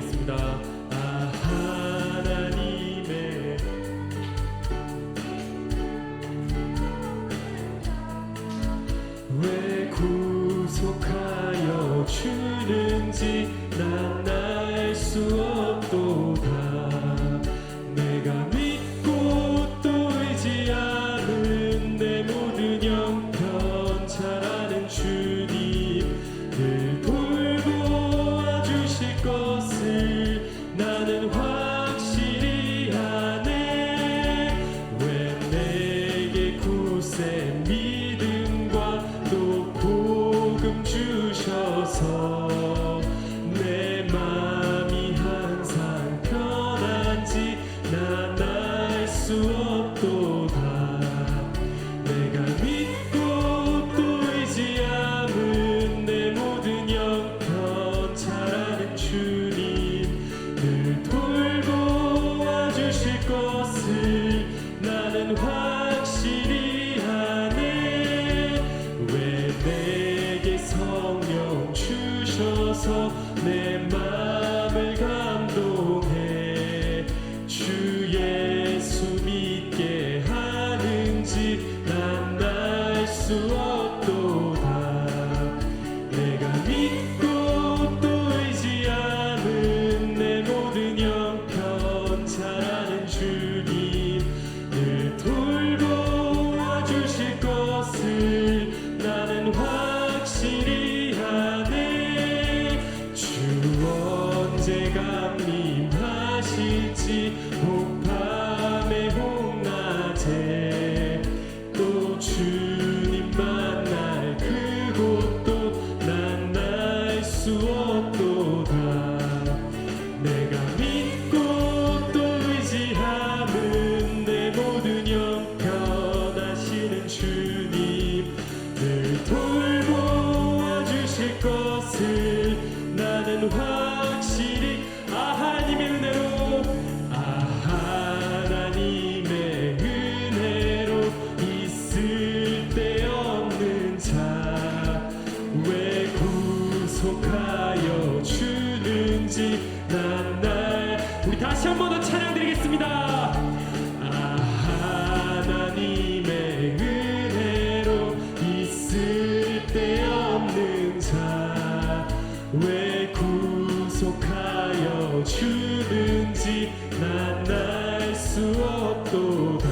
드리겠습니다. 하나님의 왜 구속하여 주는지 난 알 수 없도다. 내가 믿고 또 의지하는 내 모든 형편 잘 아는 주님 늘 돌보아 주실 것을 나는 확실히 아네. 왜 내게 굳센 믿음과 또 복음 주셔서 내 맘이 항상 편한지 난 알 수 없도다. 내가 믿고 또 의지함은 내 모든 형편 잘 아는 주님 늘 돌보아 주실 것을 나는 확실히 아네. 왜 내게 성령 주셔서 내 마음을 감동해 주 예수 믿게 하는지 난 알 수 없도다. 내가 믿고 또 의지하는 내 모든 형편 잘 아는 주님 늘 돌보아 주실 것을 나는 확실히 아네. 주 언제 강림하실지 혹밤에 혹낮에 또 주님 만날 그곳도 난 알 수 없도다. 내가 믿고 또 의지함은 내 모든 형편 아시는 주님 늘 돌보아 주실 것을 나는 확실히 하나님의 은혜로 하나님의 은혜로 있을 데 없는 자 왜 구속하여 주는지 난 날 우리 다시 한 번 더 찬양 드리겠습니다. 하나님의 은혜로 있을 데 없는 자 왜 구속하여 주는지 난 알 수 없도다.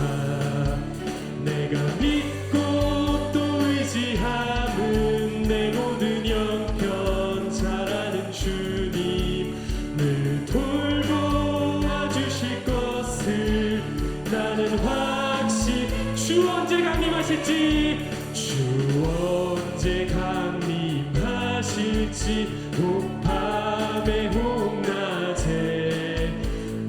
내가 믿고 또 의지함은 내 모든 형편 잘 아는 주님 늘 돌보아 주실 것을 나는 확실히 주 언제 강림하실지 주 언제 강림하실지 혹밤에 혹낮에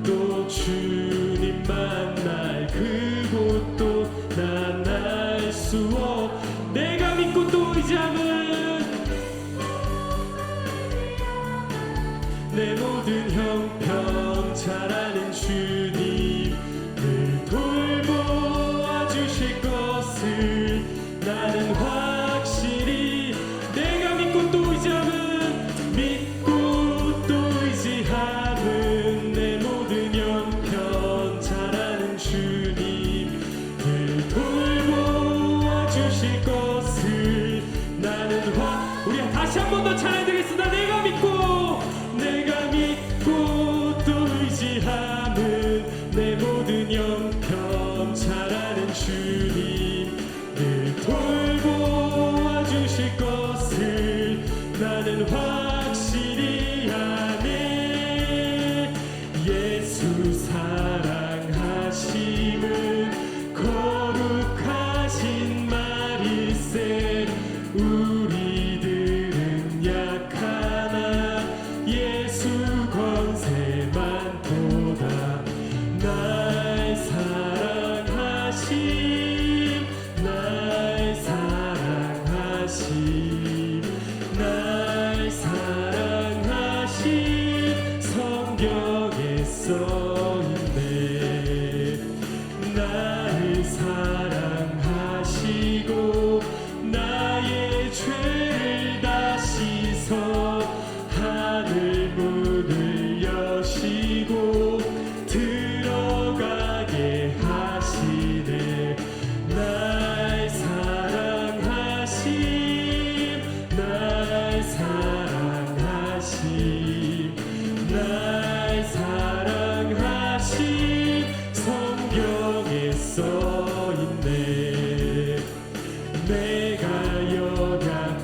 또 주님 만날 그곳도 난 알 수 없. 내가 믿고 또 의지함은 내 모든 형편 잘 아는 주님 늘 돌보아 주실 것을 나는 확실히 내가 믿고 또 의지함은 믿고 또 의지함은 내 모든 형편 잘 아는 주님 늘 돌보아 주실 것을 나는 우리 다시 한 번 더 찬양드리겠습니다. 내가 믿고 또 의지함은 내 모든 형편 잘 아는 주님 늘 돌보아 주실 것을 나는 확실히 아네. 예수 사랑하심은 거룩하신 말일세. 우리들은 약하나 예수 권세만 보다. 날 사랑하심 날 사랑하심 날 사랑하심 성경에 써있네. 날 사랑하시고 나의 죄를 다 씻어 하늘 문을 열 사랑하심 성경에 써있네. 내가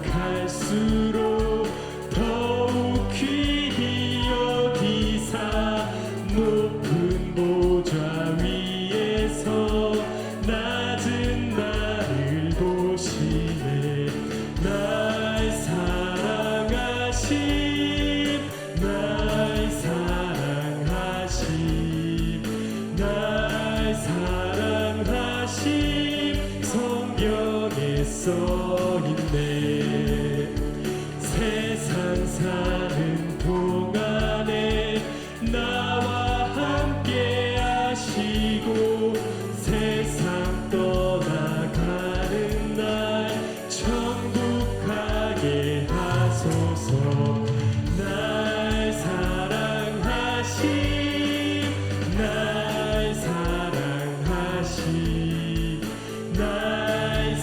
연약할수록 더욱 귀히 여기사 높은 보좌 위에서 낮은 나를 보시네. 날 사랑하심 날 사랑하심 날 사랑하심 성경에 써있네. 세상 사는 동안에 나와 함께 하시고 세상 떠나가는 날 천국 가게 하소서. 날 사랑하심 날 사랑하심 날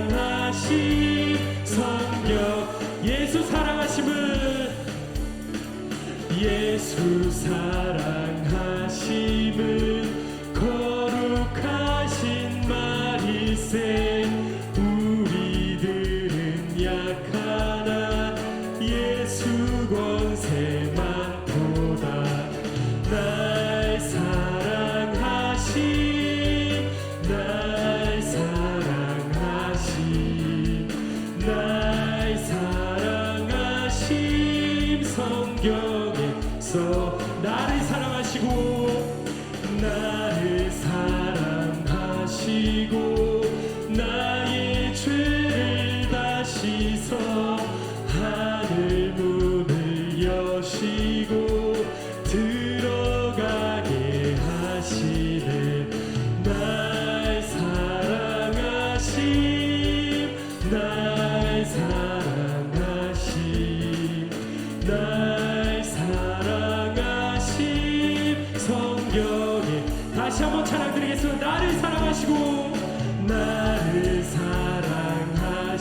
사랑하심 성경 예수 사랑하심은 예수 사랑하심은 거룩하신 말일세. 우리들은 약하나 예수 권세 많도다. 날 사랑하심 날 사랑하심 날 사랑하심 성경에서 나를 사랑하시고 나를 사랑하시고 나의 죄를 다 씻어 하늘 문을 여시고 들어가게 하시네. 날 사랑하심 날 사랑하심 날 사랑하심 성경에 다시 한번 찬양드리겠습니다. 나를 사랑하시고 나를 사랑하시고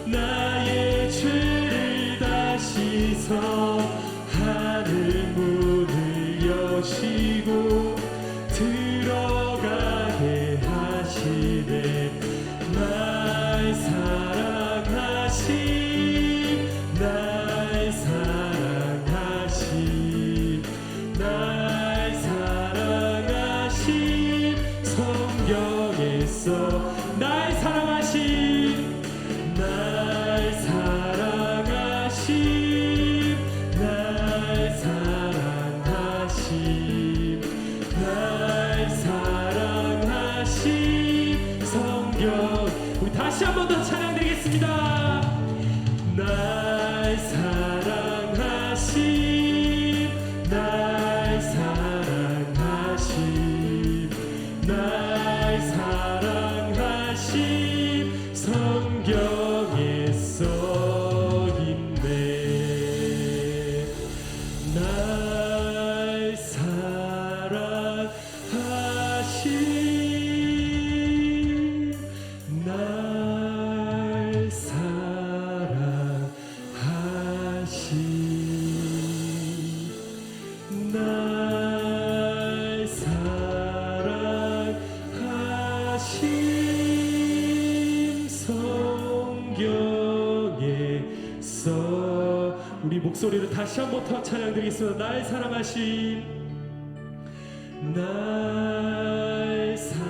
나의 죄를 다 씻어 하늘 문을 여시고 들어가게 하시네. 날 사랑하심 날 사랑하심 날 사랑하심 성경에서 날 사랑하심 날 사랑하심 날 사랑하심 날 사랑하심 성경 우리 다시 한 번 더 찬양드리겠습니다. 날 사랑하심 날 사랑하심 날 사랑하심 성경에 써있네. 날 사랑하심 날 사랑하심 날 사랑하심 성경에 써. 우리 목소리를 다시 한 번 더 찬양드리겠습니다. 날 사랑하심 날 사랑하심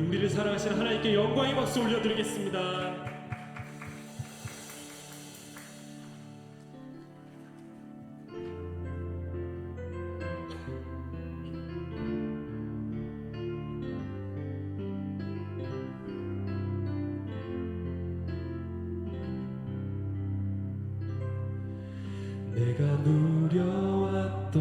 우리를 사랑하시는 하나님께 영광의 박수 올려드리겠습니다. 내가 누려왔던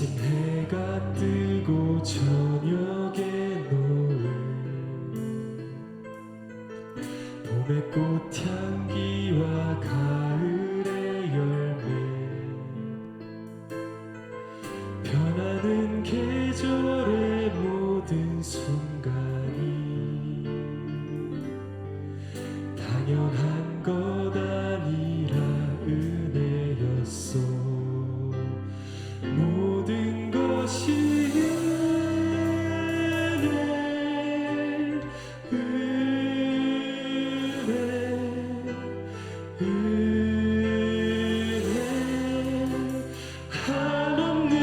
아침 해가 뜨고 저녁에 노을 봄의 꽃향기와 가을의 열매 변하는 계절의 모든 순간이 당연한 것 아니라 은혜였소. 모든 것이 은혜 한없는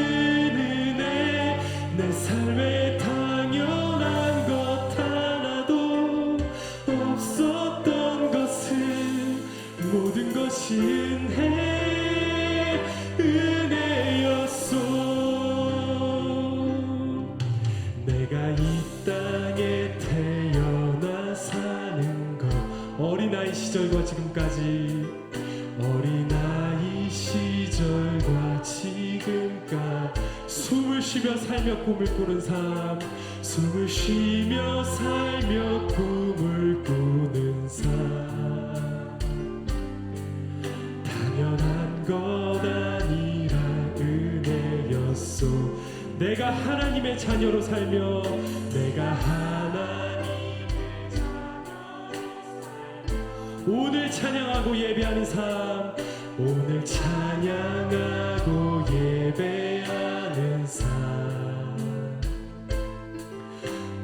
은혜 내 삶에 당연한 것 하나도 없었던 것은 모든 것이 은혜였소. 내가 이 땅에 태어나 사는 것 어린아이 시절과 지금까지 어린아이 시절과 지금까지 숨을 쉬며 살며 꿈을 꾸는 삶 숨을 쉬며 살며 꿈을 꾸는 삶 당연한 것 아니라 은혜였소. 내가 하나님의 자녀로 살며 내가 하나님의 자녀로 살며 오늘 찬양하고 예배하는 삶 오늘 찬양하고 예배하는 삶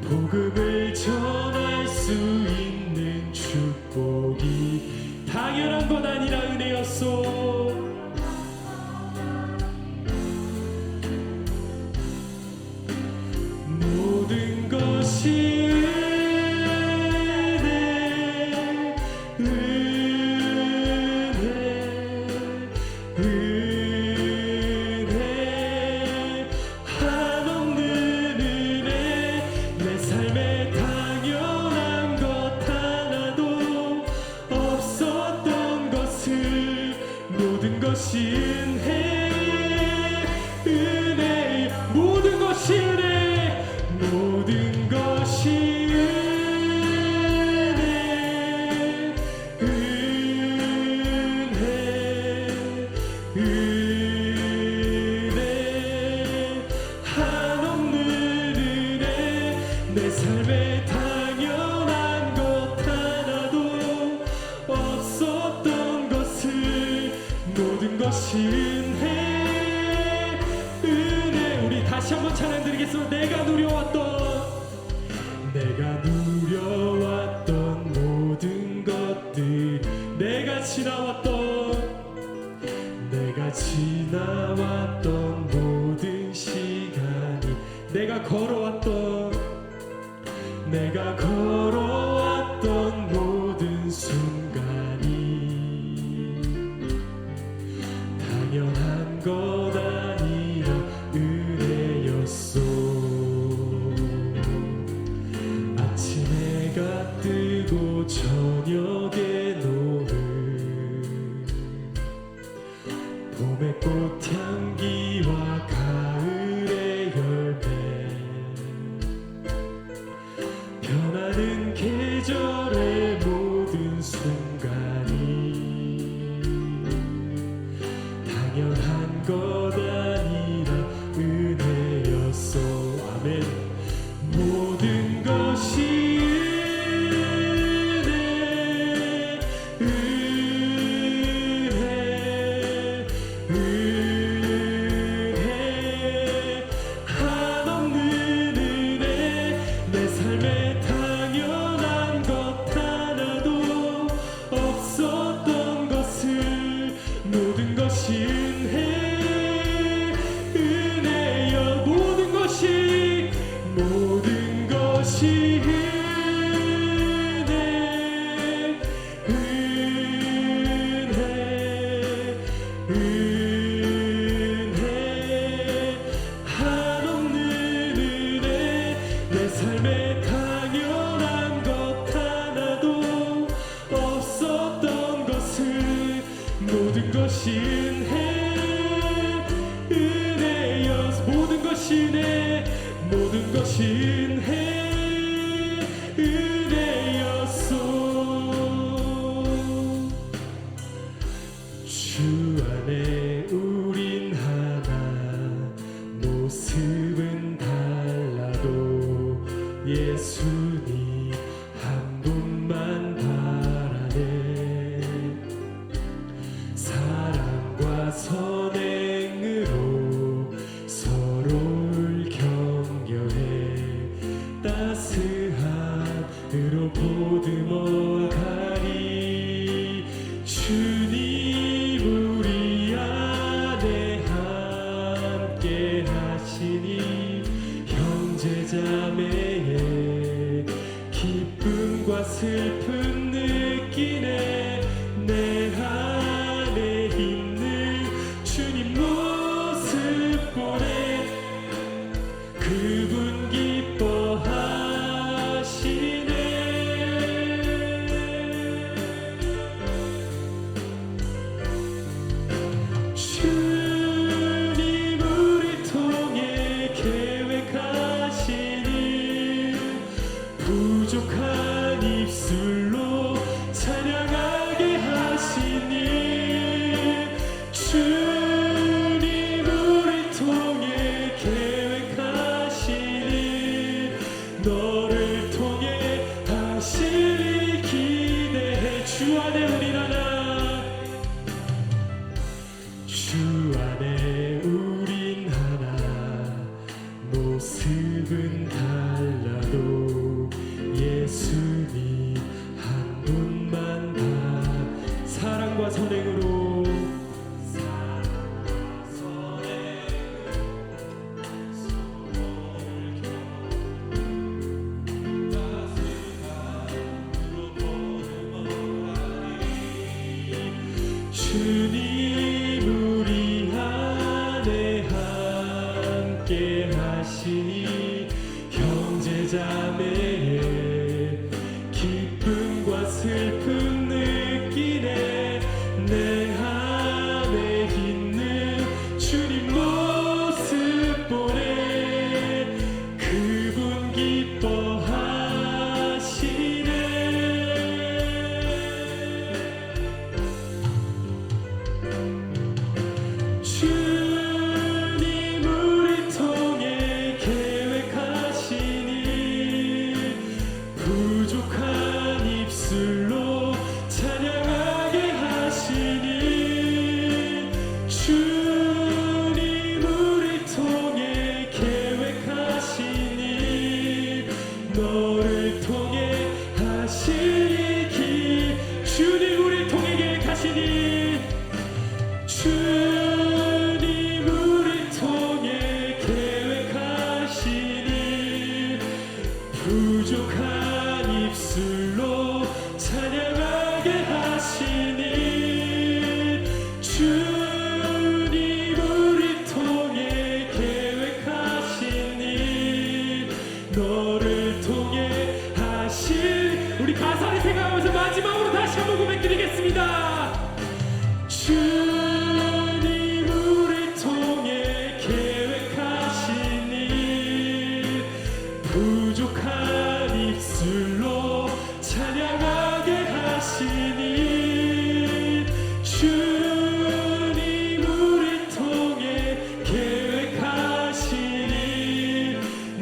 복음을 전할 수 있는 축복이 당연한 것 아니라 은혜였소. 모든 것이 은혜 한없는 은혜 내 삶에 당연한 것 하나도 없었던 것을 모든 것이 은혜 모든 것이 은혜 모든 것이 은혜 한없는 은혜 내 삶에 당연한 것 하나도 없었던 것을 모든 것이 은혜 우리 다시 한번 찬양 드리겠습니다. 내가 누려왔던 모든 것들 내가 지나왔던 모든 시간이 내가 걸어왔던 모든 순간이 당연한 것 아니라 은혜였소. 아침 해가 뜨고 저녁에 노을 봄의 꽃향기와 가을의 열매 변하는 계절의 모든 순간이 당연한 것 아니라 은혜였소. 아멘. 모든 것이 한없는 은혜 내 삶에 당연한 것 주시네. 모든 것이 은혜였소. 주 안에 우린 하나, 모습은 달라도 예수님 한 분만 바라네. 사랑과 선행으로 서로를 격려해 따스한 으로 보듬어 가리. 주님 우리 안에 함께 하시니 형제자매의 기쁨과 슬픔 느끼네. 내 안에 있는 주님 모습 보네. 그분 기뻐하시네. 주님 우리 통해 계획하시니 부족한 입술로 찬양하게 하시니. 주님 우리 통해 계획하시니 너를 통해 하시니 기대해. 주 안에 우린 하나, 주 안에 우린 하나, 모습은 달라도 예수님 한 분만 다. 사랑과 선행으로 주님 우리 안에 함께 하시니 형제자매의 기쁨과 슬픔 느끼네. 내 안에 있는 주님 모습 보네. 그분 기뻐하시네. 주님 우리 통해 계획하시니 부족한 입술로 찬양하게 하시니. 주님 우리 통해 계획하시니 너를 통해 하시니 주님 우리 통해 계획하시니. 주님 우리 통해 계획하시니 부족한 입술로 찬양하게 하시니. 주님 우리 통해 계획하시니 너를 통해 하시니. 우리 가사를 생각하면서 마지막으로 다시 한번 고백드리겠습니다. 주님 우리 통해 계획하시니 부족한 입술로 찬양하게 하시니. 주님 우리 통해 계획하시니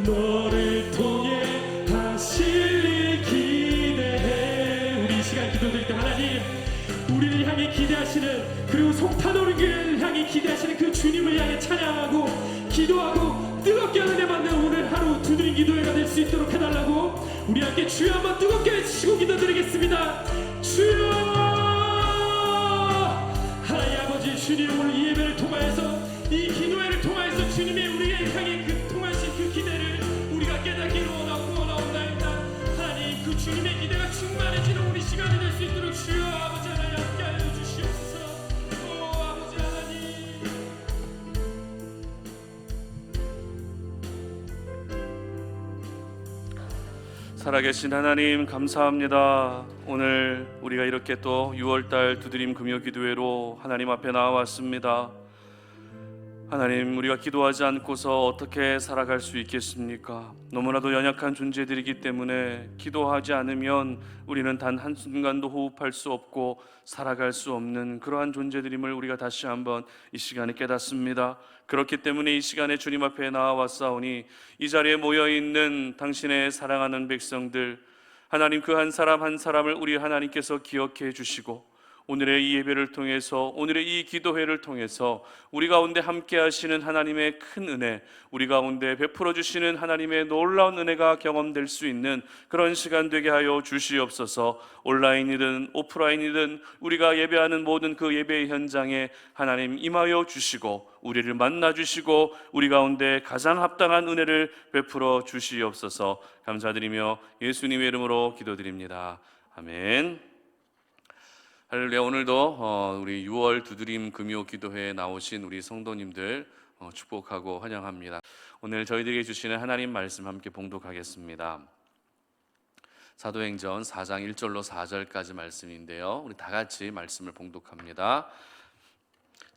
너를 통해 하시니 기대해. 우리 이 시간 기도드릴 때 하나님 우리를 향해 기대하시는, 그리고 속타노를 향해 기대하시는 그 주님을 향해 찬양하고 기도하고 뜨겁게 은혜 받는 오늘 하루 두드린 기도회가 될 수 있도록 해달라고 우리 함께 주여 한번 뜨겁게 외치시고 기도드리겠습니다. 주여. 하나님 아버지, 주님 오늘 이 예배를 통하여서 이 기도회를 통하여서 주님이 우리를 향해 그 통하신 그 기대를 우리가 깨닫기를 원하옵나이다. 하나님 그 주님의 기대가 충만해지는 우리 시간이 될 수 있도록 주여 아버지 하나님 함께하여 주시옵소서. 오 아버지 하나님. 살아계신 하나님 감사합니다. 오늘 우리가 이렇게 또 6월달 두드림 금요 기도회로 하나님 앞에 나와왔습니다. 하나님, 우리가 기도하지 않고서 어떻게 살아갈 수 있겠습니까? 너무나도 연약한 존재들이기 때문에 기도하지 않으면 우리는 단 한순간도 호흡할 수 없고 살아갈 수 없는 그러한 존재들임을 우리가 다시 한번 이 시간에 깨닫습니다. 그렇기 때문에 이 시간에 주님 앞에 나와왔사오니 이 자리에 모여있는 당신의 사랑하는 백성들, 하나님 그 한 사람 한 사람을 우리 하나님께서 기억해 주시고 오늘의 이 예배를 통해서, 오늘의 이 기도회를 통해서 우리 가운데 함께 하시는 하나님의 큰 은혜, 우리 가운데 베풀어 주시는 하나님의 놀라운 은혜가 경험될 수 있는 그런 시간 되게 하여 주시옵소서. 온라인이든 오프라인이든 우리가 예배하는 모든 그 예배 현장에 하나님 임하여 주시고 우리를 만나 주시고 우리 가운데 가장 합당한 은혜를 베풀어 주시옵소서. 감사드리며 예수님의 이름으로 기도드립니다. 아멘. 할렐루야. 오늘도 우리 6월 두드림 금요 기도회에 나오신 우리 성도님들 축복하고 환영합니다. 오늘 저희들에게 주시는 하나님 말씀 함께 봉독하겠습니다. 사도행전 4장 1절로 4절까지 말씀인데요, 우리 다 같이 말씀을 봉독합니다.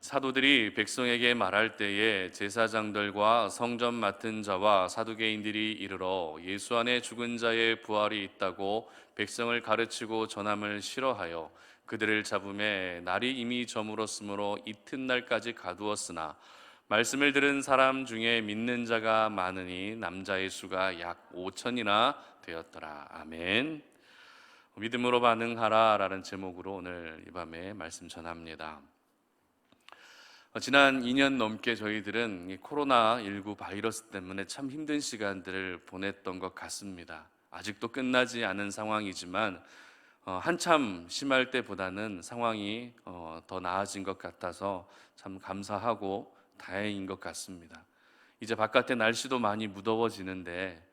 사도들이 백성에게 말할 때에 제사장들과 성전 맡은 자와 사두개인들이 이르러 예수 안에 죽은 자의 부활이 있다고 백성을 가르치고 전함을 싫어하여 그들을 잡음에 날이 이미 저물었으므로 이튿날까지 가두었으나 말씀을 들은 사람 중에 믿는 자가 많으니 남자의 수가 약 5천이나 되었더라. 아멘. 믿음으로 반응하라 라는 제목으로 오늘 이 밤에 말씀 전합니다. 지난 2년 넘게 저희들은 이 코로나19 바이러스 때문에 참 힘든 시간들을 보냈던 것 같습니다. 아직도 끝나지 않은 상황이지만 한참 심할 때보다는 상황이 더 나아진 것 같아서 참 감사하고 다행인 것 같습니다. 이제 바깥에 날씨도 많이 무더워지는데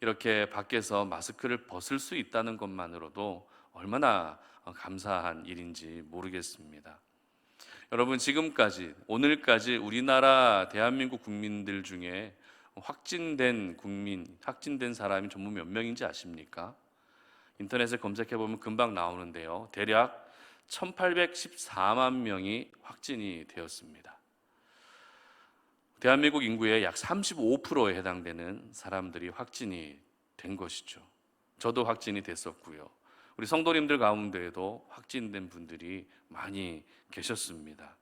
이렇게 밖에서 마스크를 벗을 수 있다는 것만으로도 얼마나 감사한 일인지 모르겠습니다. 여러분, 지금까지 오늘까지 우리나라 대한민국 국민들 중에 확진된 사람이 전부 몇 명인지 아십니까? 인터넷에 검색해보면 금방 나오는데요, 대략 1814만 명이 확진이 되었습니다. 대한민국 인구의 약 35%에 해당되는 사람들이 확진이 된 것이죠. 저도 확진이 됐었고요, 우리 성도님들 가운데에도 확진된 분들이 많이 계셨습니다.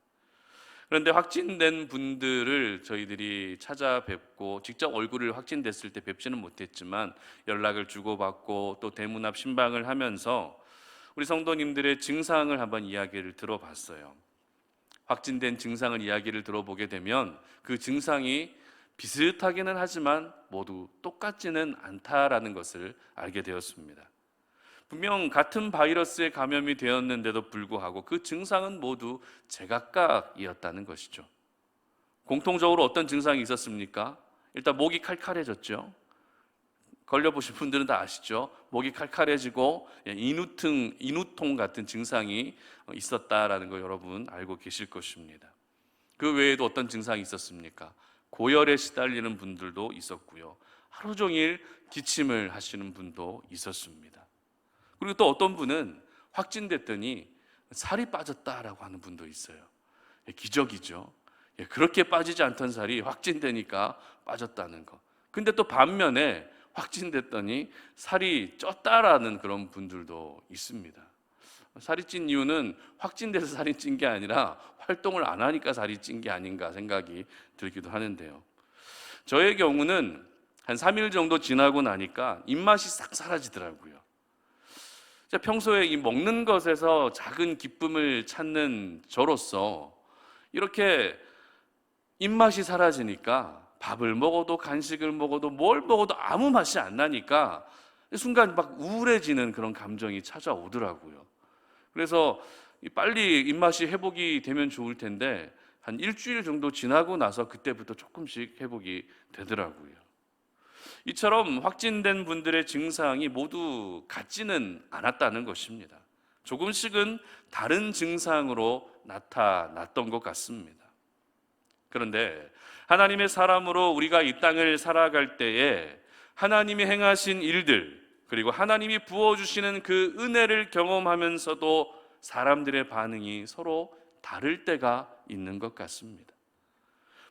그런데 확진된 분들을 저희들이 찾아뵙고 직접 얼굴을 확진됐을 때 뵙지는 못했지만 연락을 주고받고 또 대문 앞 신방을 하면서 우리 성도님들의 증상을 한번 이야기를 들어봤어요. 확진된 증상을 이야기를 들어보게 되면 그 증상이 비슷하기는 하지만 모두 똑같지는 않다라는 것을 알게 되었습니다. 분명 같은 바이러스에 감염이 되었는데도 불구하고 그 증상은 모두 제각각이었다는 것이죠. 공통적으로 어떤 증상이 있었습니까? 일단 목이 칼칼해졌죠. 걸려보신 분들은 다 아시죠? 목이 칼칼해지고 인후통 같은 증상이 있었다라는 거 여러분 알고 계실 것입니다. 그 외에도 어떤 증상이 있었습니까? 고열에 시달리는 분들도 있었고요, 하루 종일 기침을 하시는 분도 있었습니다. 그리고 또 어떤 분은 확진됐더니 살이 빠졌다라고 하는 분도 있어요. 기적이죠. 그렇게 빠지지 않던 살이 확진되니까 빠졌다는 거. 근데 또 반면에 확진됐더니 살이 쪘다라는 그런 분들도 있습니다. 살이 찐 이유는 확진돼서 살이 찐 게 아니라 활동을 안 하니까 살이 찐 게 아닌가 생각이 들기도 하는데요, 저의 경우는 한 3일 정도 지나고 나니까 입맛이 싹 사라지더라고요. 평소에 이 먹는 것에서 작은 기쁨을 찾는 저로서 이렇게 입맛이 사라지니까 밥을 먹어도 간식을 먹어도 뭘 먹어도 아무 맛이 안 나니까 순간 막 우울해지는 그런 감정이 찾아오더라고요. 그래서 빨리 입맛이 회복이 되면 좋을 텐데 한 일주일 정도 지나고 나서 그때부터 조금씩 회복이 되더라고요. 이처럼 확진된 분들의 증상이 모두 같지는 않았다는 것입니다. 조금씩은 다른 증상으로 나타났던 것 같습니다. 그런데 하나님의 사람으로 우리가 이 땅을 살아갈 때에 하나님이 행하신 일들, 그리고 하나님이 부어주시는 그 은혜를 경험하면서도 사람들의 반응이 서로 다를 때가 있는 것 같습니다.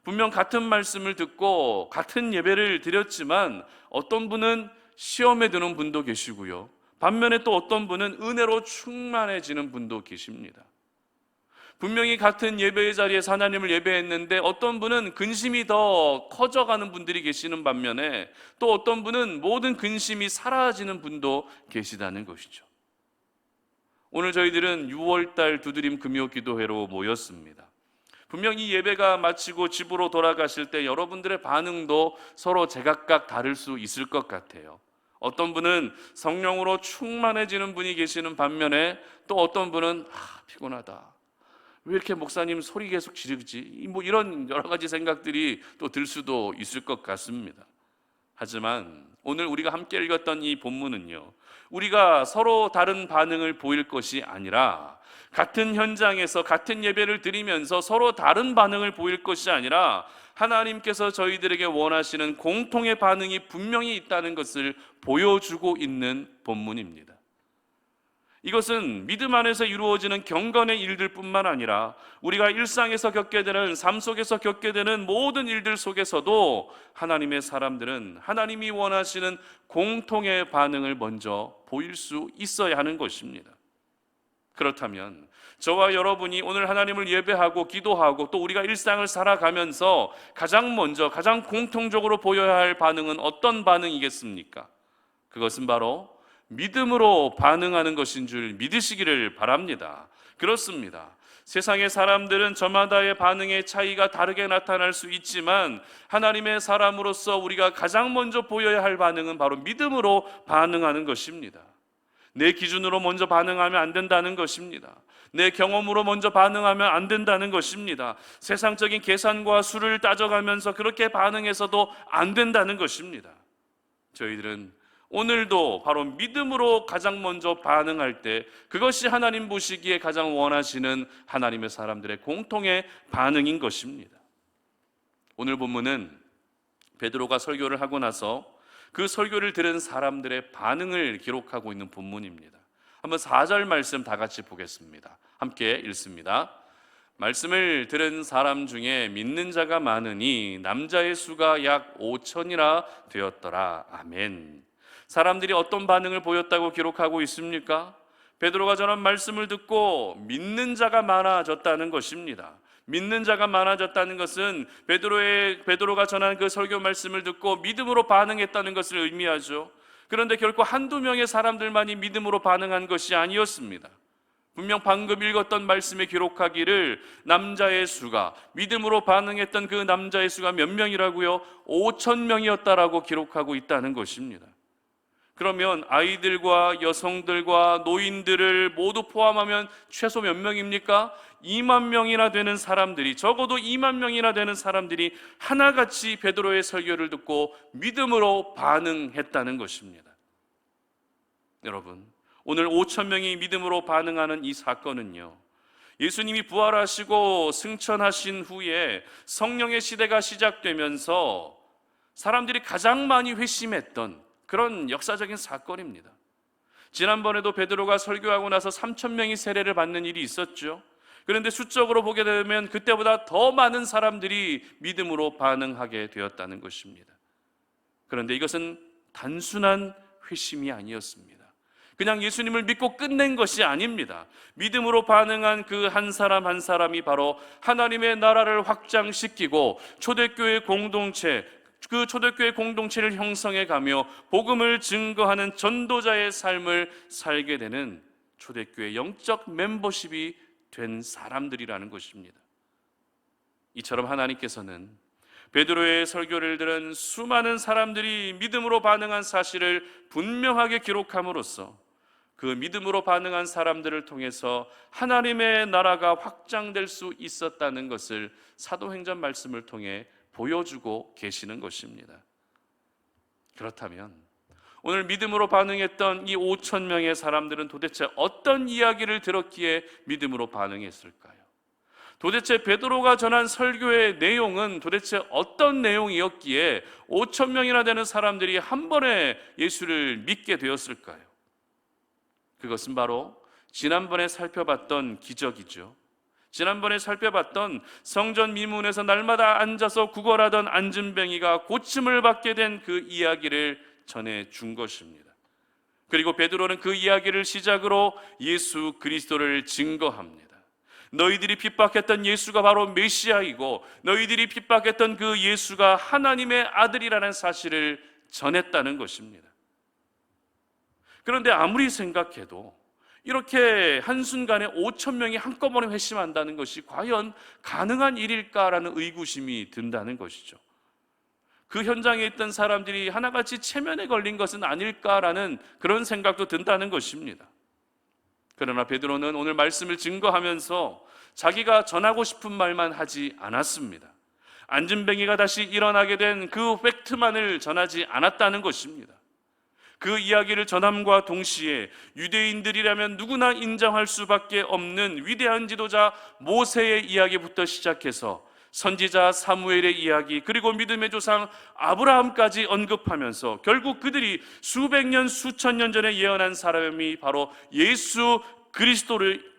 분명 같은 말씀을 듣고 같은 예배를 드렸지만 어떤 분은 시험에 드는 분도 계시고요, 반면에 또 어떤 분은 은혜로 충만해지는 분도 계십니다. 분명히 같은 예배의 자리에서 하나님을 예배했는데 어떤 분은 근심이 더 커져가는 분들이 계시는 반면에 또 어떤 분은 모든 근심이 사라지는 분도 계시다는 것이죠. 오늘 저희들은 6월달 두드림 금요 기도회로 모였습니다. 분명히 예배가 마치고 집으로 돌아가실 때 여러분들의 반응도 서로 제각각 다를 수 있을 것 같아요. 어떤 분은 성령으로 충만해지는 분이 계시는 반면에 또 어떤 분은 피곤하다, 왜 이렇게 목사님 소리 계속 지르지? 뭐 이런 여러 가지 생각들이 또 들 수도 있을 것 같습니다. 하지만 오늘 우리가 함께 읽었던 이 본문은요, 우리가 서로 다른 반응을 보일 것이 아니라 같은 현장에서 같은 예배를 드리면서 서로 다른 반응을 보일 것이 아니라 하나님께서 저희들에게 원하시는 공통의 반응이 분명히 있다는 것을 보여주고 있는 본문입니다. 이것은 믿음 안에서 이루어지는 경건의 일들 뿐만 아니라 우리가 일상에서 겪게 되는, 삶 속에서 겪게 되는 모든 일들 속에서도 하나님의 사람들은 하나님이 원하시는 공통의 반응을 먼저 보일 수 있어야 하는 것입니다. 그렇다면 저와 여러분이 오늘 하나님을 예배하고 기도하고 또 우리가 일상을 살아가면서 가장 먼저, 가장 공통적으로 보여야 할 반응은 어떤 반응이겠습니까? 그것은 바로 믿음으로 반응하는 것인 줄 믿으시기를 바랍니다. 그렇습니다. 세상의 사람들은 저마다의 반응의 차이가 다르게 나타날 수 있지만 하나님의 사람으로서 우리가 가장 먼저 보여야 할 반응은 바로 믿음으로 반응하는 것입니다. 내 기준으로 먼저 반응하면 안 된다는 것입니다. 내 경험으로 먼저 반응하면 안 된다는 것입니다. 세상적인 계산과 수를 따져가면서 그렇게 반응해서도 안 된다는 것입니다. 저희들은 오늘도 바로 믿음으로 가장 먼저 반응할 때 그것이 하나님 보시기에 가장 원하시는 하나님의 사람들의 공통의 반응인 것입니다. 오늘 본문은 베드로가 설교를 하고 나서 그 설교를 들은 사람들의 반응을 기록하고 있는 본문입니다. 한번 4절 말씀 다 같이 보겠습니다. 함께 읽습니다. 말씀을 들은 사람 중에 믿는 자가 많으니 남자의 수가 약 5천이나 되었더라. 아멘. 사람들이 어떤 반응을 보였다고 기록하고 있습니까? 베드로가 전한 말씀을 듣고 믿는 자가 많아졌다는 것입니다. 믿는 자가 많아졌다는 것은 베드로가 전한 그 설교 말씀을 듣고 믿음으로 반응했다는 것을 의미하죠. 그런데 결코 한두 명의 사람들만이 믿음으로 반응한 것이 아니었습니다. 분명 방금 읽었던 말씀에 기록하기를 남자의 수가, 믿음으로 반응했던 그 남자의 수가 몇 명이라고요? 5,000명이었다라고 기록하고 있다는 것입니다. 그러면 아이들과 여성들과 노인들을 모두 포함하면 최소 몇 명입니까? 2만 명이나 되는 사람들이, 적어도 2만 명이나 되는 사람들이 하나같이 베드로의 설교를 듣고 믿음으로 반응했다는 것입니다. 여러분, 오늘 5,000명이 믿음으로 반응하는 이 사건은요, 예수님이 부활하시고 승천하신 후에 성령의 시대가 시작되면서 사람들이 가장 많이 회심했던 그런 역사적인 사건입니다. 지난번에도 베드로가 설교하고 나서 3,000명이 세례를 받는 일이 있었죠. 그런데 수적으로 보게 되면 그때보다 더 많은 사람들이 믿음으로 반응하게 되었다는 것입니다. 그런데 이것은 단순한 회심이 아니었습니다. 그냥 예수님을 믿고 끝낸 것이 아닙니다. 믿음으로 반응한 그 한 사람 한 사람이 바로 하나님의 나라를 확장시키고 초대교회 공동체, 그 초대교회 공동체를 형성해 가며 복음을 증거하는 전도자의 삶을 살게 되는 초대교회 영적 멤버십이 된 사람들이라는 것입니다. 이처럼 하나님께서는 베드로의 설교를 들은 수많은 사람들이 믿음으로 반응한 사실을 분명하게 기록함으로써 그 믿음으로 반응한 사람들을 통해서 하나님의 나라가 확장될 수 있었다는 것을 사도행전 말씀을 통해 보여주고 계시는 것입니다. 그렇다면 오늘 믿음으로 반응했던 이 5,000명의 사람들은 도대체 어떤 이야기를 들었기에 믿음으로 반응했을까요? 도대체 베드로가 전한 설교의 내용은 도대체 어떤 내용이었기에 5,000명이나 되는 사람들이 한 번에 예수를 믿게 되었을까요? 그것은 바로 지난번에 살펴봤던 기적이죠. 지난번에 살펴봤던 성전 미문에서 날마다 앉아서 구걸하던 안진뱅이가 고침을 받게 된 그 이야기를 전해 준 것입니다. 그리고 베드로는 그 이야기를 시작으로 예수 그리스도를 증거합니다. 너희들이 핍박했던 예수가 바로 메시아이고 너희들이 핍박했던 그 예수가 하나님의 아들이라는 사실을 전했다는 것입니다. 그런데 아무리 생각해도 이렇게 한순간에 5,000명이 한꺼번에 회심한다는 것이 과연 가능한 일일까라는 의구심이 든다는 것이죠. 그 현장에 있던 사람들이 하나같이 체면에 걸린 것은 아닐까라는 그런 생각도 든다는 것입니다. 그러나 베드로는 오늘 말씀을 증거하면서 자기가 전하고 싶은 말만 하지 않았습니다. 안진뱅이가 다시 일어나게 된 그 팩트만을 전하지 않았다는 것입니다. 그 이야기를 전함과 동시에 유대인들이라면 누구나 인정할 수밖에 없는 위대한 지도자 모세의 이야기부터 시작해서 선지자 사무엘의 이야기, 그리고 믿음의 조상 아브라함까지 언급하면서 결국 그들이 수백 년, 수천 년 전에 예언한 사람이 바로 예수 그리스도를,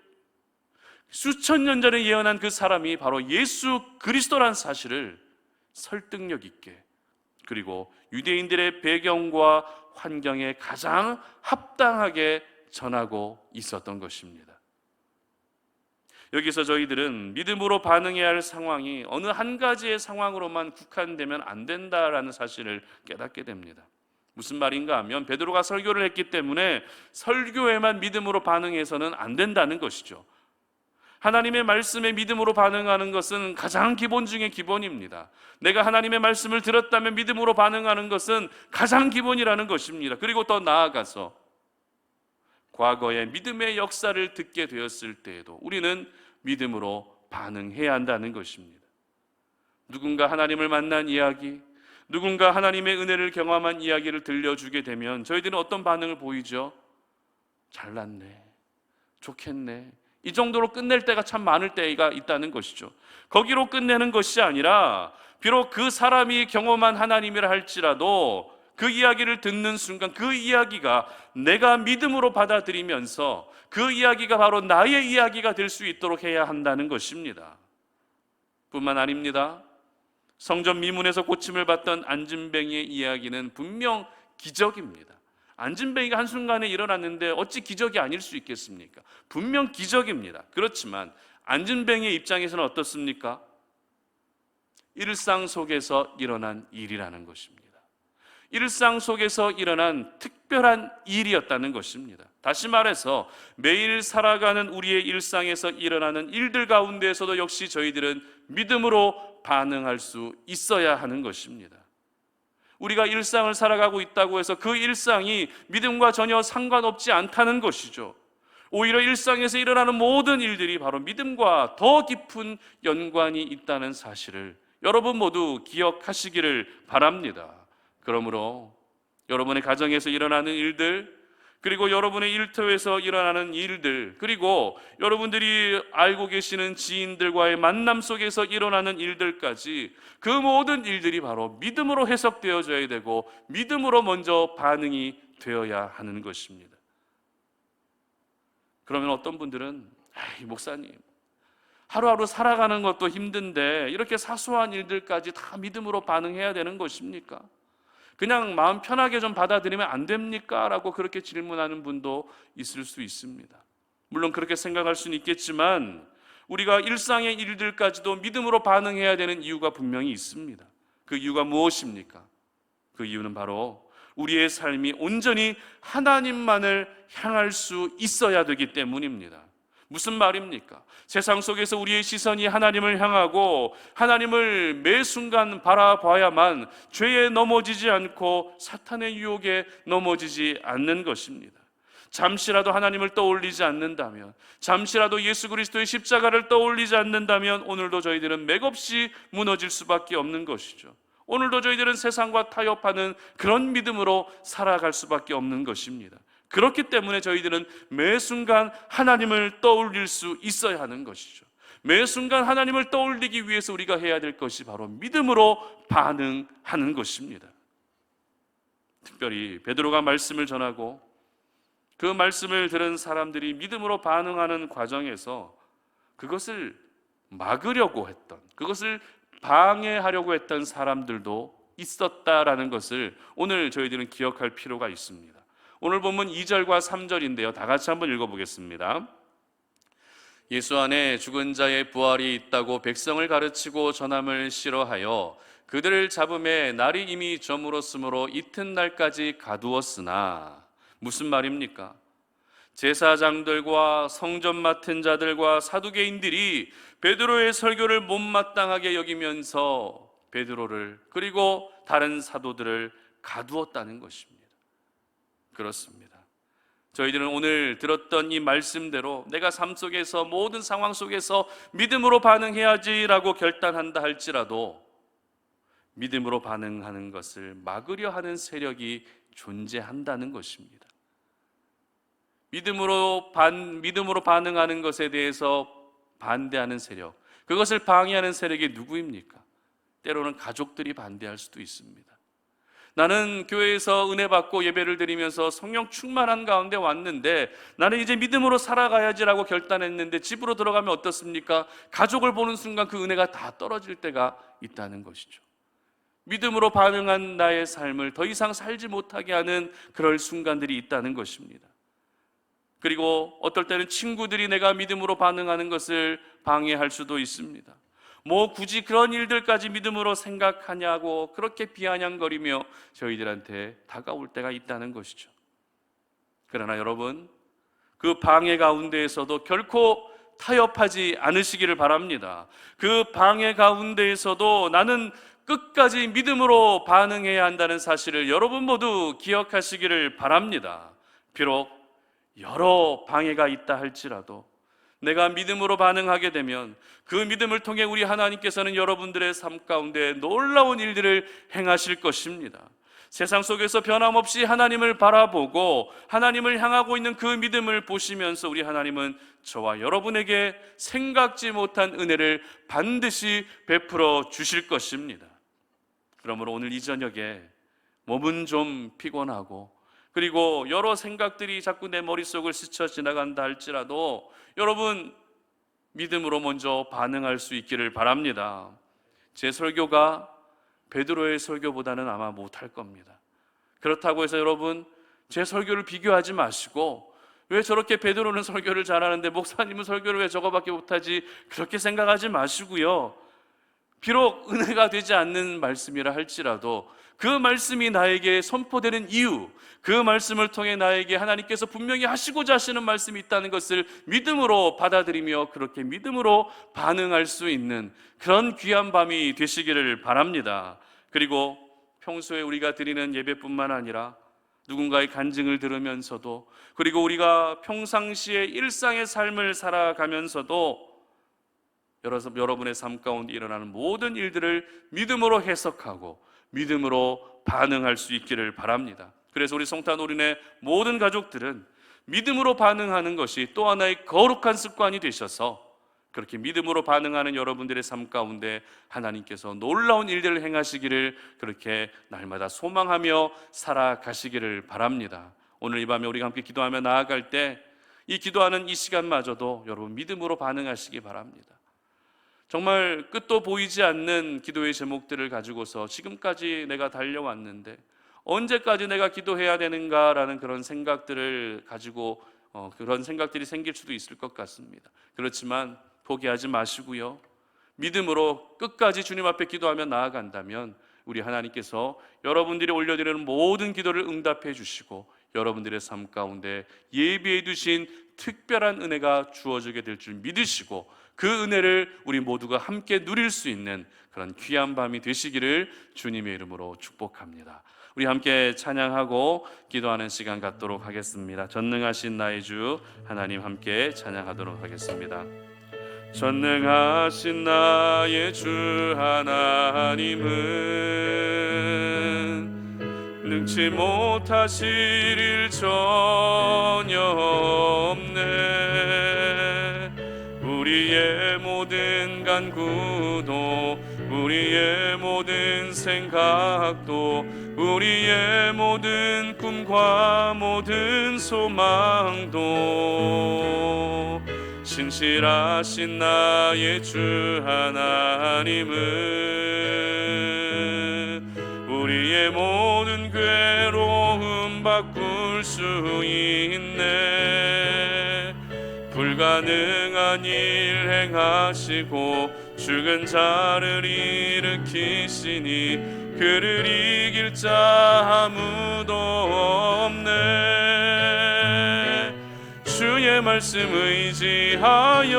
수천 년 전에 예언한 그 사람이 바로 예수 그리스도란 사실을 설득력 있게, 그리고 유대인들의 배경과 환경에 가장 합당하게 전하고 있었던 것입니다. 여기서 저희들은 믿음으로 반응해야 할 상황이 어느 한 가지의 상황으로만 국한되면 안 된다라는 사실을 깨닫게 됩니다. 무슨 말인가 하면 베드로가 설교를 했기 때문에 설교에만 믿음으로 반응해서는 안 된다는 것이죠. 하나님의 말씀에 믿음으로 반응하는 것은 가장 기본 중에 기본입니다. 내가 하나님의 말씀을 들었다면 믿음으로 반응하는 것은 가장 기본이라는 것입니다. 그리고 더 나아가서 과거에 믿음의 역사를 듣게 되었을 때에도 우리는 믿음으로 반응해야 한다는 것입니다. 누군가 하나님을 만난 이야기, 누군가 하나님의 은혜를 경험한 이야기를 들려주게 되면 저희들은 어떤 반응을 보이죠? 잘났네, 좋겠네, 이 정도로 끝낼 때가 참 많을 때가 있다는 것이죠. 거기로 끝내는 것이 아니라 비록 그 사람이 경험한 하나님이라 할지라도 그 이야기를 듣는 순간 그 이야기가 내가 믿음으로 받아들이면서 그 이야기가 바로 나의 이야기가 될 수 있도록 해야 한다는 것입니다. 뿐만 아닙니다. 성전 미문에서 고침을 받던 안진뱅이의 이야기는 분명 기적입니다. 안진뱅이가 한순간에 일어났는데 어찌 기적이 아닐 수 있겠습니까? 분명 기적입니다. 그렇지만 안진뱅이의 입장에서는 어떻습니까? 일상 속에서 일어난 일이라는 것입니다. 일상 속에서 일어난 특별한 일이었다는 것입니다. 다시 말해서 매일 살아가는 우리의 일상에서 일어나는 일들 가운데에서도 역시 저희들은 믿음으로 반응할 수 있어야 하는 것입니다. 우리가 일상을 살아가고 있다고 해서 그 일상이 믿음과 전혀 상관없지 않다는 것이죠. 오히려 일상에서 일어나는 모든 일들이 바로 믿음과 더 깊은 연관이 있다는 사실을 여러분 모두 기억하시기를 바랍니다. 그러므로 여러분의 가정에서 일어나는 일들, 그리고 여러분의 일터에서 일어나는 일들, 그리고 여러분들이 알고 계시는 지인들과의 만남 속에서 일어나는 일들까지 그 모든 일들이 바로 믿음으로 해석되어져야 되고 믿음으로 먼저 반응이 되어야 하는 것입니다. 그러면 어떤 분들은 목사님, 하루하루 살아가는 것도 힘든데 이렇게 사소한 일들까지 다 믿음으로 반응해야 되는 것입니까? 그냥 마음 편하게 좀 받아들이면 안 됩니까? 라고 그렇게 질문하는 분도 있을 수 있습니다. 물론 그렇게 생각할 수는 있겠지만 우리가 일상의 일들까지도 믿음으로 반응해야 되는 이유가 분명히 있습니다. 그 이유가 무엇입니까? 그 이유는 바로 우리의 삶이 온전히 하나님만을 향할 수 있어야 되기 때문입니다. 무슨 말입니까? 세상 속에서 우리의 시선이 하나님을 향하고 하나님을 매 순간 바라봐야만 죄에 넘어지지 않고 사탄의 유혹에 넘어지지 않는 것입니다. 잠시라도 하나님을 떠올리지 않는다면, 잠시라도 예수 그리스도의 십자가를 떠올리지 않는다면 오늘도 저희들은 맥없이 무너질 수밖에 없는 것이죠. 오늘도 저희들은 세상과 타협하는 그런 믿음으로 살아갈 수밖에 없는 것입니다. 그렇기 때문에 저희들은 매 순간 하나님을 떠올릴 수 있어야 하는 것이죠. 매 순간 하나님을 떠올리기 위해서 우리가 해야 될 것이 바로 믿음으로 반응하는 것입니다. 특별히 베드로가 말씀을 전하고 그 말씀을 들은 사람들이 믿음으로 반응하는 과정에서 그것을 막으려고 했던, 그것을 방해하려고 했던 사람들도 있었다라는 것을 오늘 저희들은 기억할 필요가 있습니다. 오늘 본문 2절과 3절인데요. 다 같이 한번 읽어보겠습니다. 예수 안에 죽은 자의 부활이 있다고 백성을 가르치고 전함을 싫어하여 그들을 잡음에 날이 이미 저물었으므로 이튿날까지 가두었으나, 무슨 말입니까? 제사장들과 성전 맡은 자들과 사두개인들이 베드로의 설교를 못마땅하게 여기면서 베드로를 그리고 다른 사도들을 가두었다는 것입니다. 그렇습니다. 저희들은 오늘 들었던 이 말씀대로 내가 삶 속에서 모든 상황 속에서 믿음으로 반응해야지라고 결단한다 할지라도 믿음으로 반응하는 것을 막으려 하는 세력이 존재한다는 것입니다. 믿음으로 반응하는 것에 대해서 반대하는 세력, 그것을 방해하는 세력이 누구입니까? 때로는 가족들이 반대할 수도 있습니다. 나는 교회에서 은혜 받고 예배를 드리면서 성령 충만한 가운데 왔는데 나는 이제 믿음으로 살아가야지라고 결단했는데 집으로 들어가면 어떻습니까? 가족을 보는 순간 그 은혜가 다 떨어질 때가 있다는 것이죠. 믿음으로 반응한 나의 삶을 더 이상 살지 못하게 하는 그럴 순간들이 있다는 것입니다. 그리고 어떨 때는 친구들이 내가 믿음으로 반응하는 것을 방해할 수도 있습니다. 뭐 굳이 그런 일들까지 믿음으로 생각하냐고 그렇게 비아냥거리며 저희들한테 다가올 때가 있다는 것이죠. 그러나 여러분, 그 방해 가운데에서도 결코 타협하지 않으시기를 바랍니다. 그 방해 가운데에서도 나는 끝까지 믿음으로 반응해야 한다는 사실을 여러분 모두 기억하시기를 바랍니다. 비록 여러 방해가 있다 할지라도 내가 믿음으로 반응하게 되면 그 믿음을 통해 우리 하나님께서는 여러분들의 삶 가운데 놀라운 일들을 행하실 것입니다. 세상 속에서 변함없이 하나님을 바라보고 하나님을 향하고 있는 그 믿음을 보시면서 우리 하나님은 저와 여러분에게 생각지 못한 은혜를 반드시 베풀어 주실 것입니다. 그러므로 오늘 이 저녁에 몸은 좀 피곤하고 그리고 여러 생각들이 자꾸 내 머릿속을 스쳐 지나간다 할지라도 여러분 믿음으로 먼저 반응할 수 있기를 바랍니다. 제 설교가 베드로의 설교보다는 아마 못할 겁니다. 그렇다고 해서 여러분 제 설교를 비교하지 마시고 왜 저렇게 베드로는 설교를 잘하는데 목사님은 설교를 왜 저거밖에 못하지 그렇게 생각하지 마시고요. 비록 은혜가 되지 않는 말씀이라 할지라도 그 말씀이 나에게 선포되는 이유, 그 말씀을 통해 나에게 하나님께서 분명히 하시고자 하시는 말씀이 있다는 것을 믿음으로 받아들이며 그렇게 믿음으로 반응할 수 있는 그런 귀한 밤이 되시기를 바랍니다. 그리고 평소에 우리가 드리는 예배뿐만 아니라 누군가의 간증을 들으면서도 그리고 우리가 평상시에 일상의 삶을 살아가면서도 여러분의 삶 가운데 일어나는 모든 일들을 믿음으로 해석하고 믿음으로 반응할 수 있기를 바랍니다. 그래서 우리 성탄오륜의 모든 가족들은 믿음으로 반응하는 것이 또 하나의 거룩한 습관이 되셔서 그렇게 믿음으로 반응하는 여러분들의 삶 가운데 하나님께서 놀라운 일들을 행하시기를 그렇게 날마다 소망하며 살아가시기를 바랍니다. 오늘 이 밤에 우리가 함께 기도하며 나아갈 때 이 기도하는 이 시간마저도 여러분 믿음으로 반응하시기 바랍니다. 정말 끝도 보이지 않는 기도의 제목들을 가지고서 지금까지 내가 달려왔는데 언제까지 내가 기도해야 되는가라는 그런 생각들을 가지고 그런 생각들이 생길 수도 있을 것 같습니다. 그렇지만 포기하지 마시고요. 믿음으로 끝까지 주님 앞에 기도하며 나아간다면 우리 하나님께서 여러분들이 올려드리는 모든 기도를 응답해 주시고 여러분들의 삶 가운데 예비해 두신 특별한 은혜가 주어지게 될 줄 믿으시고 그 은혜를 우리 모두가 함께 누릴 수 있는 그런 귀한 밤이 되시기를 주님의 이름으로 축복합니다. 우리 함께 찬양하고 기도하는 시간 갖도록 하겠습니다. 전능하신 나의 주 하나님 함께 찬양하도록 하겠습니다. 전능하신 나의 주 하나님은 능치 못하실 일 전혀 없네. 우리의 모든 간구도 우리의 모든 생각도 우리의 모든 꿈과 모든 소망도 신실하신 나의 주 하나님은 우리의 모든 괴로움 바꿀 수 있네. 불가능한 일 행하시고 죽은 자를 일으키시니 그를 이길 자 아무도 없네. 주의 말씀 의지하여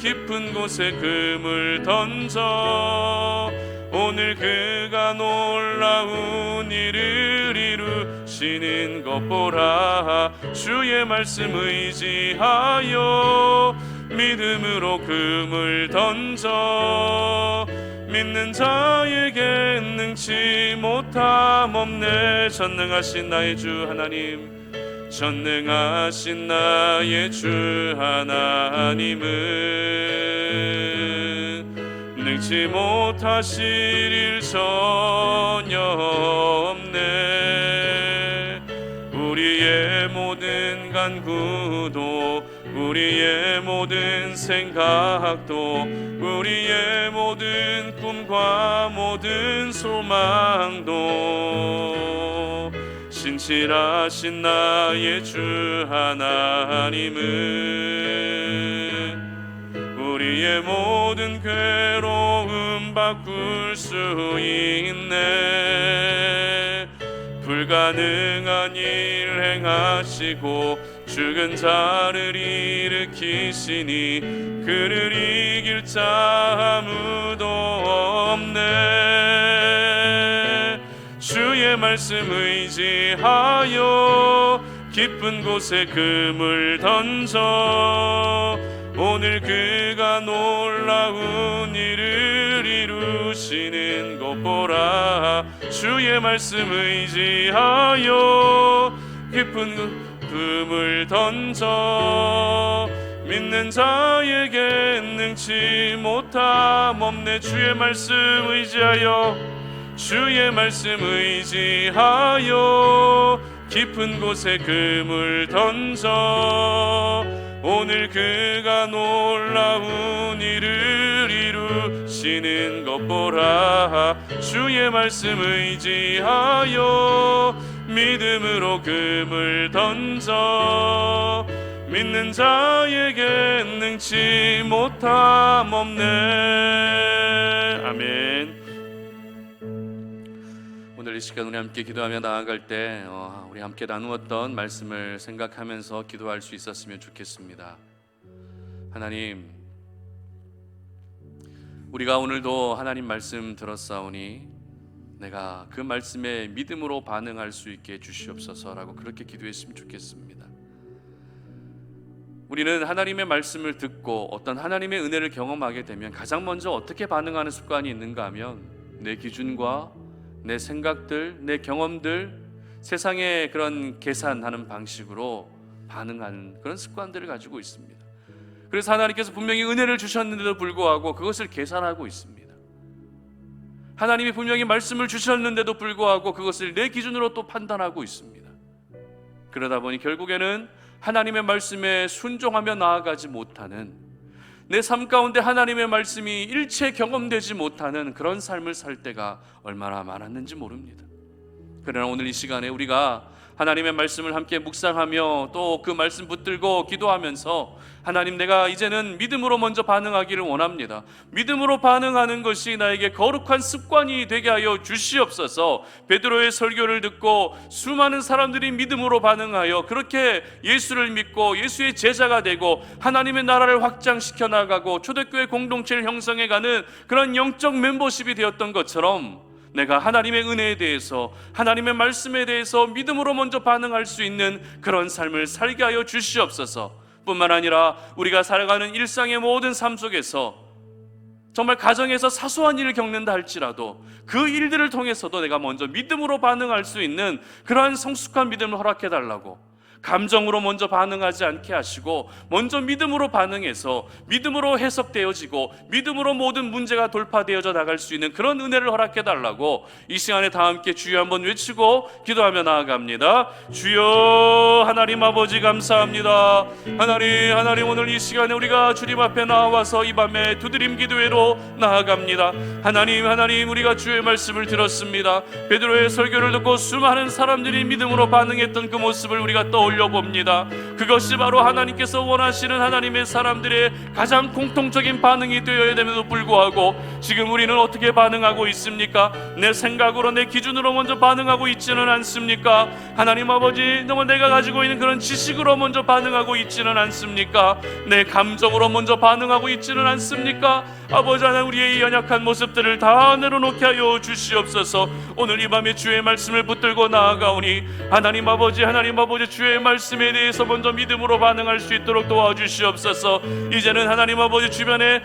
깊은 곳에 금을 던져 오늘 그가 놀라운 일을 이루시는 것 보라. 주의 말씀 의지하여 믿음으로 금을 던져 믿는 자에게 능치 못함 없네. 전능하신 나의 주 하나님, 전능하신 나의 주 하나님은 능치 못하실 일 전혀 없네. 우리의 모든 간구도 우리의 모든 생각도 우리의 모든 꿈과 모든 소망도 신실하신 나의 주 하나님은 우리의 모든 괴로움 바꿀 수 있네. 불가능한 일 행하시고 죽은 자를 일으키시니 그를 이길 자 아무도 없네. 주의 말씀 의지하여 깊은 곳에 금을 던져 오늘 그가 놀라운 일을 이루시는 것 보라. 주의 말씀 의지하여 깊은 금을 던져 믿는 자에게 능치 못함 없네. 주의 말씀 의지하여 주의 말씀 의지하여 깊은 곳에 금을 던져 오늘 그가 놀라운 일을 이루시는 것 보라. 주의 말씀 의지하여 믿음으로 금을 던져 믿는 자에게 능치 못함 없네. 아멘. 오늘 이 시간 우리 함께 기도하며 나아갈 때 우리 함께 나누었던 말씀을 생각하면서 기도할 수 있었으면 좋겠습니다. 하나님, 우리가 오늘도 하나님 말씀 들었사오니 내가 그 말씀에 믿음으로 반응할 수 있게 해주시옵소서라고 그렇게 기도했으면 좋겠습니다. 우리는 하나님의 말씀을 듣고 어떤 하나님의 은혜를 경험하게 되면 가장 먼저 어떻게 반응하는 습관이 있는가 하면 내 기준과 내 생각들, 내 경험들, 세상의 그런 계산하는 방식으로 반응하는 그런 습관들을 가지고 있습니다. 그래서 하나님께서 분명히 은혜를 주셨는데도 불구하고 그것을 계산하고 있습니다. 하나님이 분명히 말씀을 주셨는데도 불구하고 그것을 내 기준으로 또 판단하고 있습니다. 그러다 보니 결국에는 하나님의 말씀에 순종하며 나아가지 못하는, 내 삶 가운데 하나님의 말씀이 일체 경험되지 못하는 그런 삶을 살 때가 얼마나 많았는지 모릅니다. 그러나 오늘 이 시간에 우리가 하나님의 말씀을 함께 묵상하며 또 그 말씀 붙들고 기도하면서 하나님, 내가 이제는 믿음으로 먼저 반응하기를 원합니다. 믿음으로 반응하는 것이 나에게 거룩한 습관이 되게 하여 주시옵소서. 베드로의 설교를 듣고 수많은 사람들이 믿음으로 반응하여 그렇게 예수를 믿고 예수의 제자가 되고 하나님의 나라를 확장시켜 나가고 초대교회 공동체를 형성해가는 그런 영적 멤버십이 되었던 것처럼 내가 하나님의 은혜에 대해서, 하나님의 말씀에 대해서 믿음으로 먼저 반응할 수 있는 그런 삶을 살게 하여 주시옵소서. 뿐만 아니라 우리가 살아가는 일상의 모든 삶 속에서 정말 가정에서 사소한 일을 겪는다 할지라도 그 일들을 통해서도 내가 먼저 믿음으로 반응할 수 있는 그러한 성숙한 믿음을 허락해 달라고, 감정으로 먼저 반응하지 않게 하시고 먼저 믿음으로 반응해서 믿음으로 해석되어지고 믿음으로 모든 문제가 돌파되어져 나갈 수 있는 그런 은혜를 허락해 달라고 이 시간에 다 함께 주여 한번 외치고 기도하며 나아갑니다. 주여 하나님 아버지 감사합니다. 하나님 오늘 이 시간에 우리가 주님 앞에 나와서 이 밤에 두드림 기도회로 나아갑니다. 하나님 우리가 주의 말씀을 들었습니다. 베드로의 설교를 듣고 수많은 사람들이 믿음으로 반응했던 그 모습을 우리가 떠올려 봅니다. 그것이 바로 하나님께서 원하시는 하나님의 사람들의 가장 공통적인 반응이 되어야 됨에도 불구하고 지금 우리는 어떻게 반응하고 있습니까? 내 생각으로 내 기준으로 먼저 반응하고 있지는 않습니까? 하나님 아버지, 너무 내가 가지고 있는 그런 지식으로 먼저 반응하고 있지는 않습니까? 내 감정으로 먼저 반응하고 있지는 않습니까? 아버지 하나님, 우리의 연약한 모습들을 다 내려놓게 하여 주시옵소서. 오늘 이 밤에 주의 말씀을 붙들고 나아가오니 하나님 아버지 주의 말씀에 대해서 먼저 믿음으로 반응할 수 있도록 도와주시옵소서. 이제는 하나님 아버지 주변에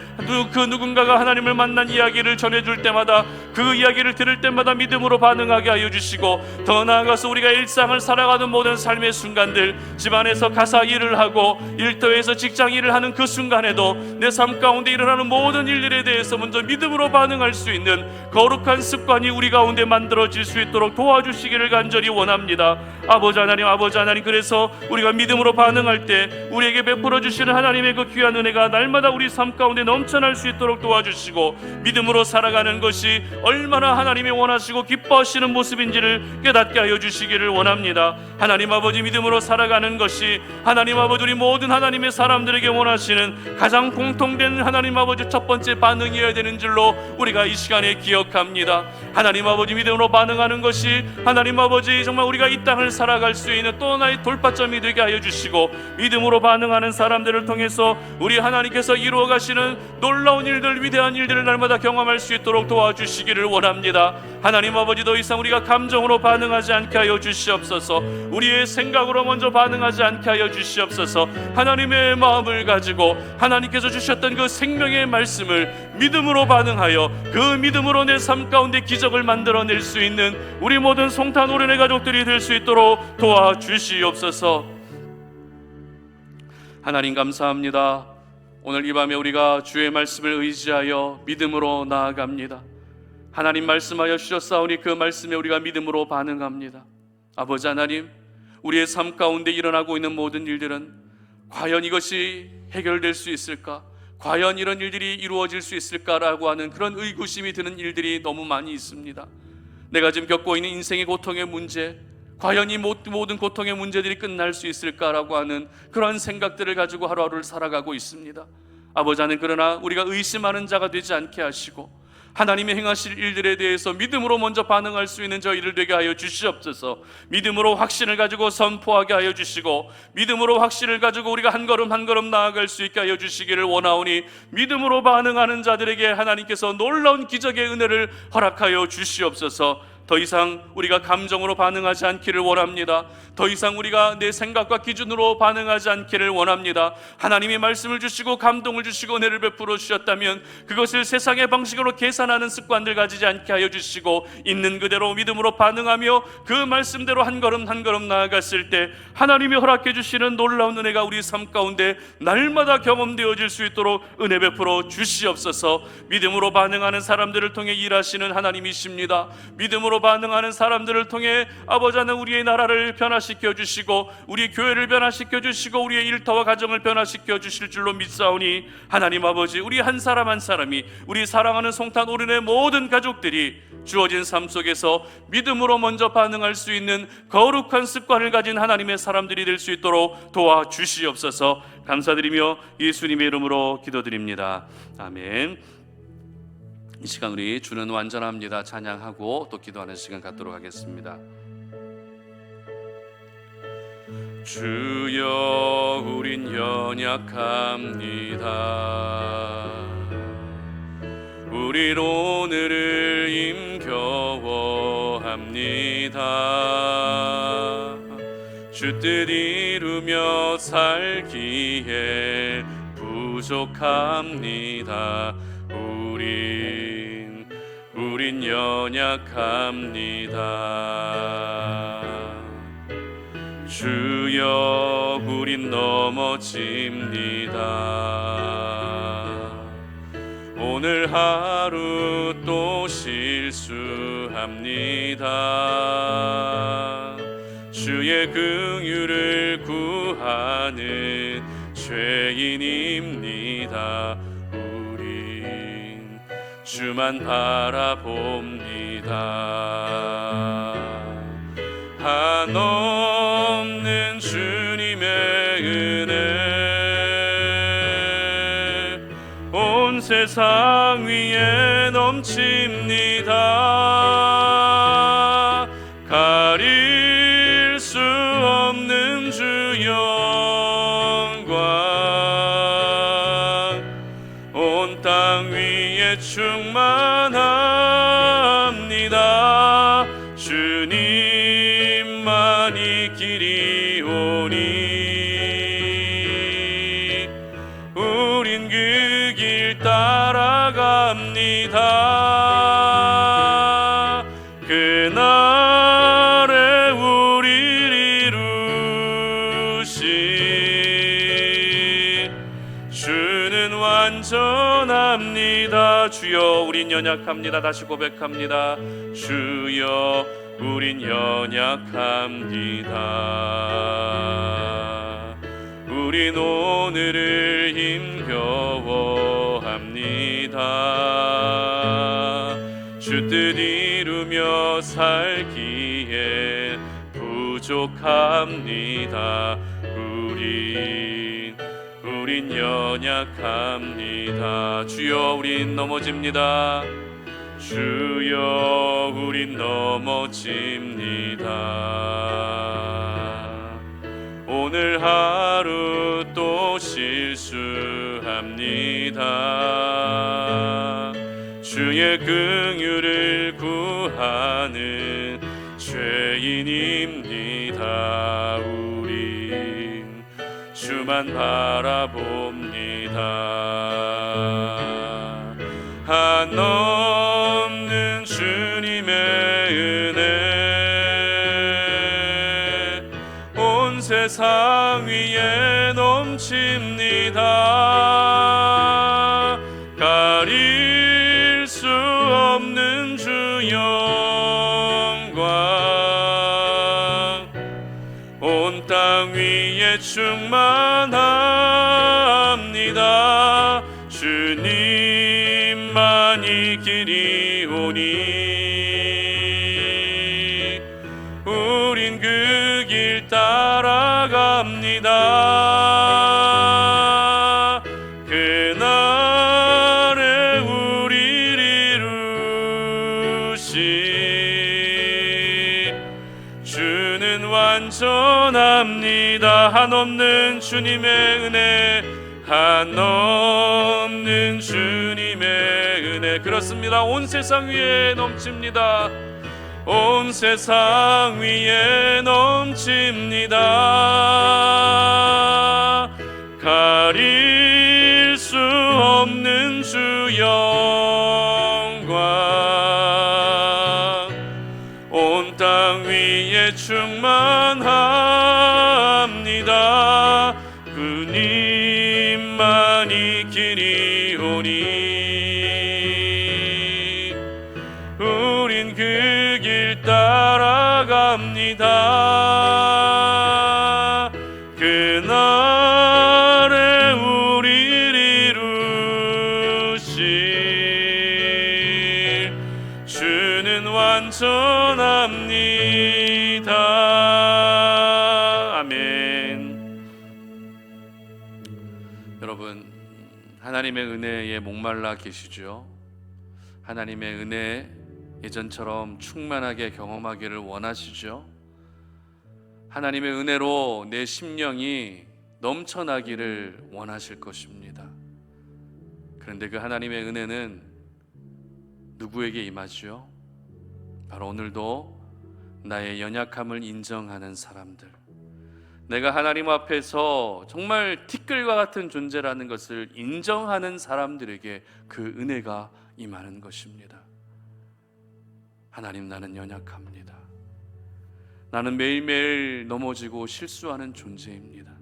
그 누군가가 하나님을 만난 이야기를 전해줄 때마다 그 이야기를 들을 때마다 믿음으로 반응하게 하여 주시고, 더 나아가서 우리가 일상을 살아가는 모든 삶의 순간들, 집안에서 가사 일을 하고 일터에서 직장 일을 하는 그 순간에도 내 삶 가운데 일어나는 모든 일들에 대해서 먼저 믿음으로 반응할 수 있는 거룩한 습관이 우리 가운데 만들어질 수 있도록 도와주시기를 간절히 원합니다. 아버지 하나님, 그래서 우리가 믿음으로 반응할 때 우리에게 베풀어 주시는 하나님의 그 귀한 은혜가 날마다 우리 삶 가운데 넘쳐날 수 있도록 도와주시고, 믿음으로 살아가는 것이 얼마나 하나님이 원하시고 기뻐하시는 모습인지를 깨닫게 하여 주시기를 원합니다. 하나님 아버지, 믿음으로 살아가는 것이 하나님 아버지 우리 모든 하나님의 사람들에게 원하시는 가장 공통된 하나님 아버지 첫 번째 반응이어야 되는 줄로 우리가 이 시간에 기억합니다. 하나님 아버지, 믿음으로 반응하는 것이 하나님 아버지 정말 우리가 이 땅을 살아갈 수 있는 또 하나의 돌파점이 되게 하여 주시고, 믿음으로 반응하는 사람들을 통해서 우리 하나님께서 이루어 가시는 놀라운 일들, 위대한 일들을 날마다 경험할 수 있도록 도와주시기를 원합니다. 하나님 아버지, 더 이상 우리가 감정으로 반응하지 않게 하여 주시옵소서. 우리의 생각으로 먼저 반응하지 않게 하여 주시옵소서. 하나님의 마음을 가지고 하나님께서 주셨던 그 생명의 말씀을 믿음으로 반응하여 그 믿음으로 내 삶 가운데 기적을 만들어낼 수 있는 우리 모든 송탄 오륜의 가족들이 될 수 있도록 도와주시옵소서. 하나님 감사합니다. 오늘 이 밤에 우리가 주의 말씀을 의지하여 믿음으로 나아갑니다. 하나님 말씀하여 주셨사오니 그 말씀에 우리가 믿음으로 반응합니다. 아버지 하나님, 우리의 삶 가운데 일어나고 있는 모든 일들은 과연 이것이 해결될 수 있을까? 과연 이런 일들이 이루어질 수 있을까라고 하는 그런 의구심이 드는 일들이 너무 많이 있습니다. 내가 지금 겪고 있는 인생의 고통의 문제, 과연 이 모든 고통의 문제들이 끝날 수 있을까라고 하는 그런 생각들을 가지고 하루하루를 살아가고 있습니다. 아버지 하나님, 그러나 우리가 의심하는 자가 되지 않게 하시고 하나님의 행하실 일들에 대해서 믿음으로 먼저 반응할 수 있는 저희를 되게 하여 주시옵소서. 믿음으로 확신을 가지고 선포하게 하여 주시고, 믿음으로 확신을 가지고 우리가 한 걸음 한 걸음 나아갈 수 있게 하여 주시기를 원하오니, 믿음으로 반응하는 자들에게 하나님께서 놀라운 기적의 은혜를 허락하여 주시옵소서. 더 이상 우리가 감정으로 반응하지 않기를 원합니다. 더 이상 우리가 내 생각과 기준으로 반응하지 않기를 원합니다. 하나님이 말씀을 주시고 감동을 주시고 은혜를 베풀어 주셨다면 그것을 세상의 방식으로 계산하는 습관들 가지지 않게 하여 주시고, 있는 그대로 믿음으로 반응하며 그 말씀대로 한 걸음 한 걸음 나아갔을 때 하나님이 허락해 주시는 놀라운 은혜가 우리 삶 가운데 날마다 경험되어질 수 있도록 은혜 베풀어 주시옵소서. 믿음으로 반응하는 사람들을 통해 일하시는 하나님이십니다. 믿음으로 반응하는 사람들을 통해 아버지 하나님, 우리의 나라를 변화시켜 주시고 우리 교회를 변화시켜 주시고 우리의 일터와 가정을 변화시켜 주실 줄로 믿사오니, 하나님 아버지, 우리 한 사람 한 사람이, 우리 사랑하는 송탄 오륜의 모든 가족들이 주어진 삶 속에서 믿음으로 먼저 반응할 수 있는 거룩한 습관을 가진 하나님의 사람들이 될 수 있도록 도와주시옵소서. 감사드리며 예수님의 이름으로 기도드립니다. 아멘. 이 시간 우리 주는 완전합니다 찬양하고 또 기도하는 시간 갖도록 하겠습니다. 주여, 우린 연약합니다. 우린 오늘을 힘겨워합니다. 주 뜻 이루며 살기에 부족합니다. 우린 연약합니다. 주여, 우린 넘어집니다. 오늘 하루 또 실수합니다. 주의 긍휼을 구하는 죄인입니다. 우린 주만 바라봅니다. 한없는 주님의 은혜 온 세상 위에 넘칩니다. 가릴 수 없는 주 영광 온 땅 위에 충만합니다. 주님만이 길이 오니 우린 그 길 따라갑니다. 그날에 우리를 이루신 주는 완전합니다. 주여 우린 연약합니다. 다시 고백합니다. 주여 우린 연약합니다. 우린 오늘을 힘겨워합니다. 주 뜻 이루며 살기에 부족합니다. 우린 연약합니다. 주여 우린 넘어집니다. 주여 우린 넘어집니다. 오늘 하루 또 실수합니다. 주의 긍휼을 구하는 죄인입니다. 우린 주만 바라봅니다. 한없는 주님의 은혜 온 세상 위에 넘칩니다. 가릴 수 없는 주 영광 온 땅 위에 충만합니다. 주님만이 길이 오니 우린 그 길 따라갑니다. 그날에 우리를 이루신 주는 완전합니다. 한없는 주님의 은혜 한없는 주님의 은혜 그렇습니다. 온 세상 위에 넘칩니다. 온 세상 위에 넘칩니다. 가릴 수 없는 주 영광 온 땅 위에 충만합니다. 주님만이 길이 오니 우린 그 길 따라갑니다. 그날에 우리를 이루실 주는 완전합니다. 아멘. 여러분, 하나님의 은혜에 목말라 계시죠? 하나님의 은혜 예전처럼 충만하게 경험하기를 원하시죠? 하나님의 은혜로 내 심령이 넘쳐나기를 원하실 것입니다. 그런데 그 하나님의 은혜는 누구에게 임하죠? 바로 오늘도 나의 연약함을 인정하는 사람들, 내가 하나님 앞에서 정말 티끌과 같은 존재라는 것을 인정하는 사람들에게 그 은혜가 임하는 것입니다. 하나님, 나는 연약합니다. 나는 매일매일 넘어지고 실수하는 존재입니다.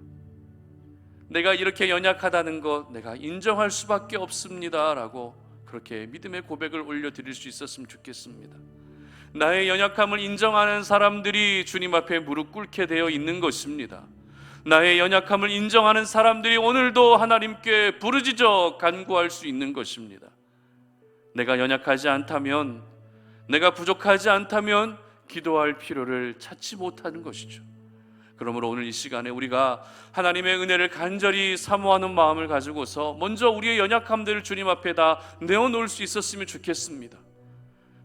내가 이렇게 연약하다는 것 내가 인정할 수밖에 없습니다 라고 그렇게 믿음의 고백을 올려드릴 수 있었으면 좋겠습니다. 나의 연약함을 인정하는 사람들이 주님 앞에 무릎 꿇게 되어 있는 것입니다. 나의 연약함을 인정하는 사람들이 오늘도 하나님께 부르짖어 간구할 수 있는 것입니다. 내가 연약하지 않다면, 내가 부족하지 않다면 기도할 필요를 찾지 못하는 것이죠. 그러므로 오늘 이 시간에 우리가 하나님의 은혜를 간절히 사모하는 마음을 가지고서 먼저 우리의 연약함들을 주님 앞에 다 내어놓을 수 있었으면 좋겠습니다.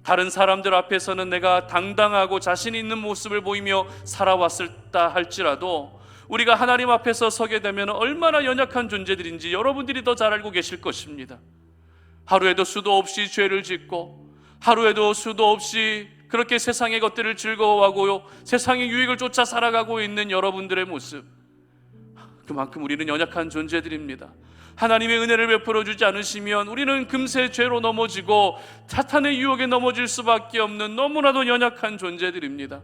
다른 사람들 앞에서는 내가 당당하고 자신 있는 모습을 보이며 살아왔다 할지라도 우리가 하나님 앞에서 서게 되면 얼마나 연약한 존재들인지 여러분들이 더 잘 알고 계실 것입니다. 하루에도 수도 없이 죄를 짓고 하루에도 수도 없이 그렇게 세상의 것들을 즐거워하고 세상의 유익을 쫓아 살아가고 있는 여러분들의 모습, 그만큼 우리는 연약한 존재들입니다. 하나님의 은혜를 베풀어 주지 않으시면 우리는 금세 죄로 넘어지고 사탄의 유혹에 넘어질 수밖에 없는 너무나도 연약한 존재들입니다.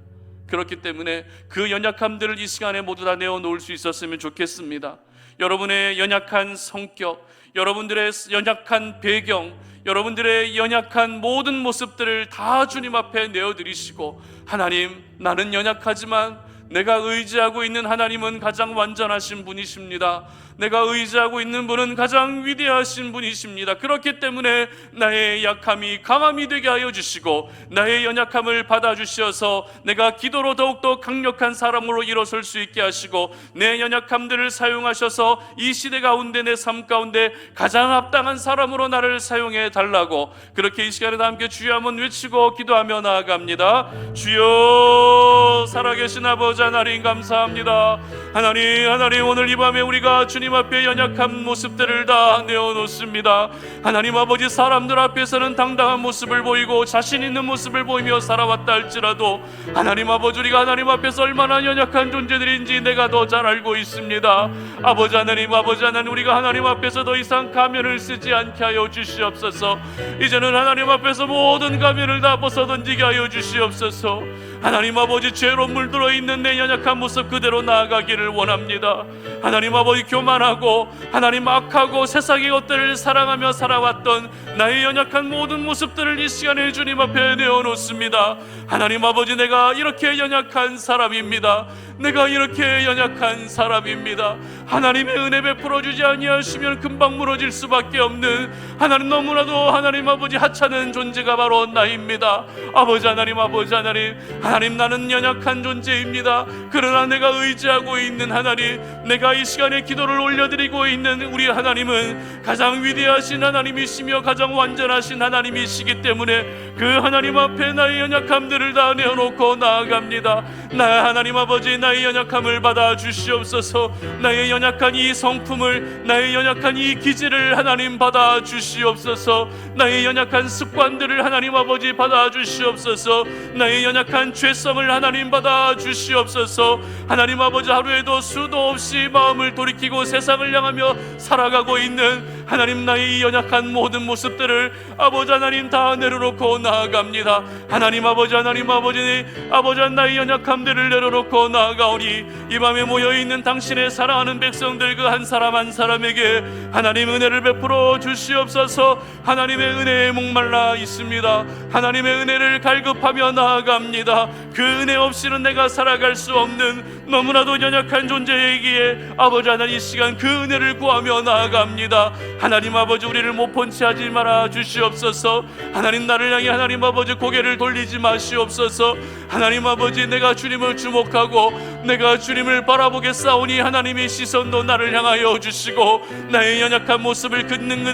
그렇기 때문에 그 연약함들을 이 시간에 모두 다 내어놓을 수 있었으면 좋겠습니다. 여러분의 연약한 성격, 여러분들의 연약한 배경, 여러분들의 연약한 모든 모습들을 다 주님 앞에 내어드리시고, 하나님, 나는 연약하지만 내가 의지하고 있는 하나님은 가장 완전하신 분이십니다. 내가 의지하고 있는 분은 가장 위대하신 분이십니다. 그렇기 때문에 나의 약함이 강함이 되게 하여 주시고 나의 연약함을 받아주셔서 내가 기도로 더욱더 강력한 사람으로 일어설 수 있게 하시고 내 연약함들을 사용하셔서 이 시대 가운데 내 삶 가운데 가장 합당한 사람으로 나를 사용해 달라고 그렇게 이 시간에 함께 주여 한번 외치고 기도하며 나아갑니다. 주여, 살아계신 아버지 하나님 감사합니다. 하나님 오늘 이 밤에 우리가 주님 앞에 연약한 모습들을 다 내어놓습니다. 하나님 아버지, 사람들 앞에서는 당당한 모습을 보이고 자신 있는 모습을 보이며 살아왔다 할지라도 하나님 아버지, 우리가 하나님 앞에서 얼마나 연약한 존재들인지 내가 더 잘 알고 있습니다. 아버지 하나님, 우리가 하나님 앞에서 더 이상 가면을 쓰지 않게 하여 주시옵소서. 이제는 하나님 앞에서 모든 가면을 다 벗어던지게 하여 주시옵소서. 하나님 아버지, 죄로 물들어 있는 내 연약한 모습 그대로 나아가기를 원합니다. 하나님 아버지, 교만하고 하나님 악하고 세상의 것들을 사랑하며 살아왔던 나의 연약한 모든 모습들을 이 시간에 주님 앞에 내어놓습니다. 하나님 아버지, 내가 이렇게 연약한 사람입니다. 내가 이렇게 연약한 사람입니다. 하나님의 은혜 베풀어 주지 아니하시면 금방 무너질 수밖에 없는, 하나님 너무나도 하나님 아버지 하찮은 존재가 바로 나입니다. 아버지 하나님, 나는 연약한 존재입니다. 그러나 내가 의지하고 있는 하나님, 내가 이 시간에 기도를 올려드리고 있는 우리 하나님은 가장 위대하신 하나님이시며 가장 완전하신 하나님이시기 때문에 그 하나님 앞에 나의 연약함들을 다 내어놓고 나아갑니다. 나 하나님 아버지, 나의 연약함을 받아 주시옵소서. 나의 연약한 이 성품을, 나의 연약한 이 기질을 하나님 받아 주시옵소서. 나의 연약한 습관들을 하나님 아버지 받아 주시옵소서. 나의 연약한 죄성을 하나님 받아 주시옵소서. 하나님 아버지, 하루에도 수도 없이 마음을 돌이키고 세상을 향하며 살아가고 있는 하나님, 나의 연약한 모든 모습들을 아버지 하나님 다 내려놓고 나아갑니다. 하나님 아버지, 나의 연약함들을 내려놓고 나아가오니 이 밤에 모여있는 당신의 사랑하는 백성들 그 한 사람 한 사람에게 하나님 은혜를 베풀어 주시옵소서. 하나님의 은혜에 목말라 있습니다. 하나님의 은혜를 갈급하며 나아갑니다. 그 은혜 없이는 내가 살아갈 수 없는 너무나도 연약한 존재이기에 아버지 하나님, 이 시간 그 은혜를 구하며 나아갑니다. 하나님 아버지, 우리를 못 본 채 하지 말아 주시옵소서. 하나님, 나를 향해 하나님 아버지 고개를 돌리지 마시옵소서. 하나님 아버지, 내가 주님을 주목하고 내가 주님을 바라보겠사오니 하나님의 시선도 나를 향하여 주시고 나의 연약한 모습을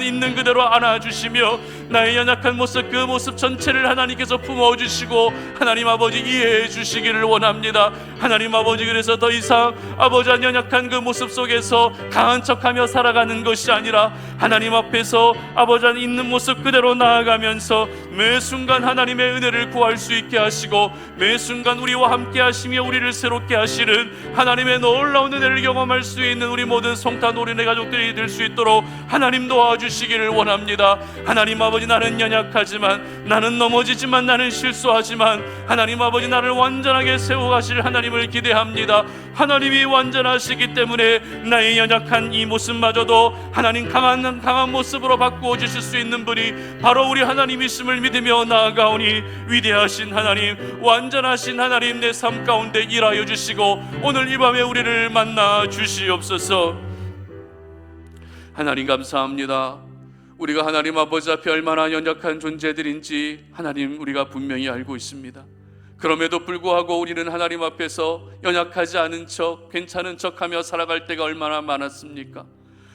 있는 그대로 안아주시며 나의 연약한 모습, 그 모습 전체를 하나님께서 품어주시고 하나님 아버지 이해해 주시기를 원합니다. 하나님 아버지, 그래서 더 이상 아버지 연약한 그 모습 속에서 강한 척하며 살아가는 것이 아니라 하나님 앞에서 아버지 있는 모습 그대로 나아가면서 매 순간 하나님의 은혜를 구할 수 있게 하시고 매 순간 우리와 함께 하시며 우리를 새롭게 하시는 하나님의 놀라운 은혜를 경험할 수 있는 우리 모든 성탄 어린이 가족들이 될 수 있도록 하나님 도와주시기를 원합니다. 하나님 아버지, 나는 연약하지만, 나는 넘어지지만, 나는 실수하지만 하나님 아버지, 나를 완전하게 세워가실 하나님을 기대합니다. 하나님이 완전하시기 때문에 나의 연약한 이 모습마저도 하나님 강한 모습으로 바꾸어 주실 수 있는 분이 바로 우리 하나님이심을 믿으며 나아가오니, 위대하신 하나님, 완전하신 하나님, 내 삶 가운데 일하여 주시고 오늘 이 밤에 우리를 만나 주시옵소서. 하나님 감사합니다. 우리가 하나님 아버지 앞에 얼마나 연약한 존재들인지 하나님 우리가 분명히 알고 있습니다. 그럼에도 불구하고 우리는 하나님 앞에서 연약하지 않은 척, 괜찮은 척하며 살아갈 때가 얼마나 많았습니까?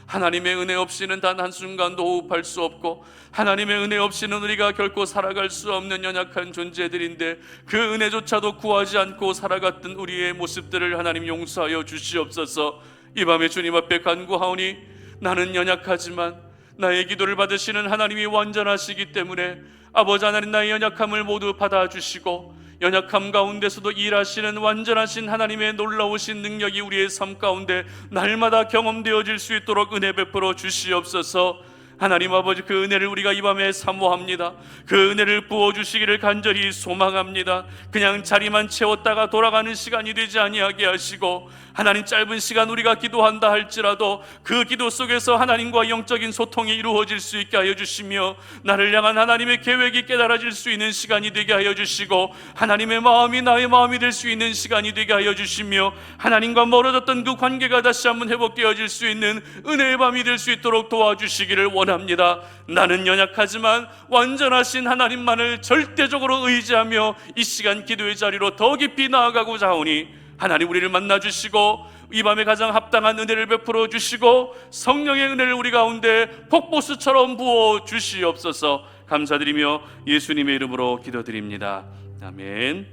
하나님의 은혜 없이는 단 한순간도 호흡할 수 없고, 하나님의 은혜 없이는 우리가 결코 살아갈 수 없는 연약한 존재들인데, 그 은혜조차도 구하지 않고 살아갔던 우리의 모습들을 하나님 용서하여 주시옵소서. 이 밤에 주님 앞에 간구하오니, 나는 연약하지만 나의 기도를 받으시는 하나님이 완전하시기 때문에 아버지 하나님, 나의 연약함을 모두 받아주시고 연약함 가운데서도 일하시는 완전하신 하나님의 놀라우신 능력이 우리의 삶 가운데 날마다 경험되어질 수 있도록 은혜 베풀어 주시옵소서. 하나님 아버지, 그 은혜를 우리가 이 밤에 사모합니다. 그 은혜를 부어주시기를 간절히 소망합니다. 그냥 자리만 채웠다가 돌아가는 시간이 되지 아니하게 하시고, 하나님 짧은 시간 우리가 기도한다 할지라도 그 기도 속에서 하나님과 영적인 소통이 이루어질 수 있게 하여 주시며, 나를 향한 하나님의 계획이 깨달아질 수 있는 시간이 되게 하여 주시고, 하나님의 마음이 나의 마음이 될 수 있는 시간이 되게 하여 주시며, 하나님과 멀어졌던 그 관계가 다시 한번 회복되어질 수 있는 은혜의 밤이 될 수 있도록 도와주시기를 원합니다. 나는 연약하지만 완전하신 하나님만을 절대적으로 의지하며 이 시간 기도의 자리로 더 깊이 나아가고자 하오니, 하나님 우리를 만나 주시고 이 밤에 가장 합당한 은혜를 베풀어 주시고 성령의 은혜를 우리 가운데 폭포수처럼 부어 주시옵소서. 감사드리며 예수님의 이름으로 기도드립니다. 아멘.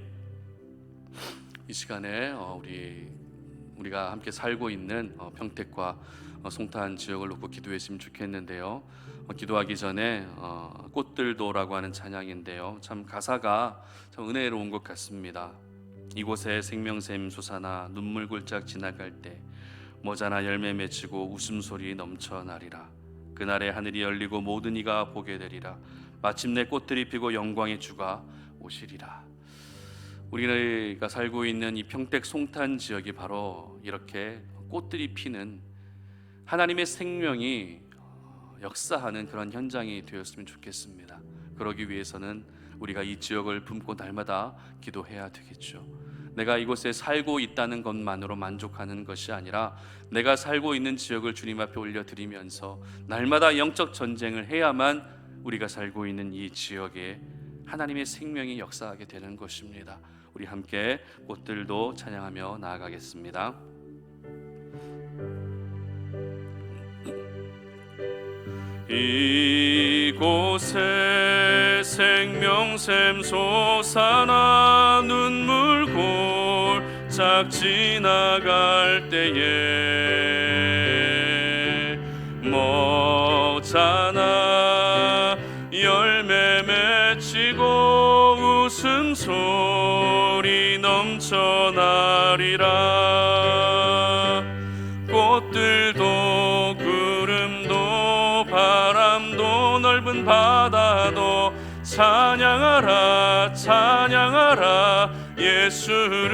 이 시간에 우리가 함께 살고 있는 평택과 송탄 지역을 놓고 기도했으면 좋겠는데요. 기도하기 전에 꽃들도라고 하는 찬양인데요, 참 가사가 참 은혜로운 것 같습니다. 이곳에 생명샘 솟아나 눈물 굴짝 지나갈 때 모자나 열매 맺히고 웃음소리 넘쳐나리라. 그날에 하늘이 열리고 모든 이가 보게 되리라. 마침내 꽃들이 피고 영광의 주가 오시리라. 우리가 살고 있는 이 평택 송탄 지역이 바로 이렇게 꽃들이 피는, 하나님의 생명이 역사하는 그런 현장이 되었으면 좋겠습니다. 그러기 위해서는 우리가 이 지역을 품고 날마다 기도해야 되겠죠. 내가 이곳에 살고 있다는 것만으로 만족하는 것이 아니라 내가 살고 있는 지역을 주님 앞에 올려드리면서 날마다 영적 전쟁을 해야만 우리가 살고 있는 이 지역에 하나님의 생명이 역사하게 되는 것입니다. 우리 함께 꽃들도 찬양하며 나아가겠습니다. 이곳에 생명샘 솟아나 눈물 골짝 지나갈 때에 모자나 열매 맺히고 웃음소리 넘쳐나리라. 꽃들도 구름도 바람도 넓은 바다도 찬양하라 찬양하라 예수를.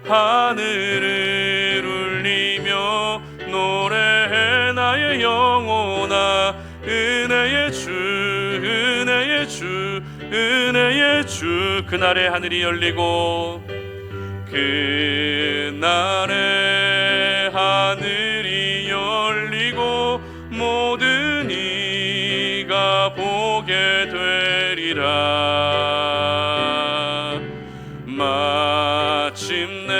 하늘을 울리며 노래해 나의 영혼아 은혜의 주 은혜의 주 은혜의 주. 그날에 하늘이 열리고 그날에 하늘이 열리고 모든 이가 보게 되리라. 마침내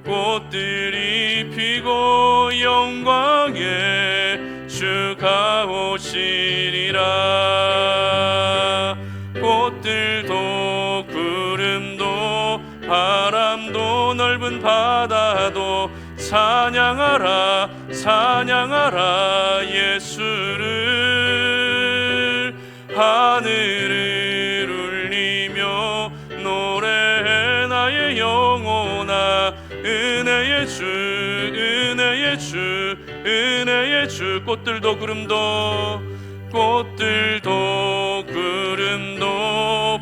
꽃들이 피고 영광의 주가 오시리라. 꽃들도 구름도 바람도 넓은 바다도 찬양하라 찬양하라 예수를. 하늘을 울리며 노래해 나의 나의 영혼아 은혜의 주 은혜의 주 은혜의 주 꽃들도 구름도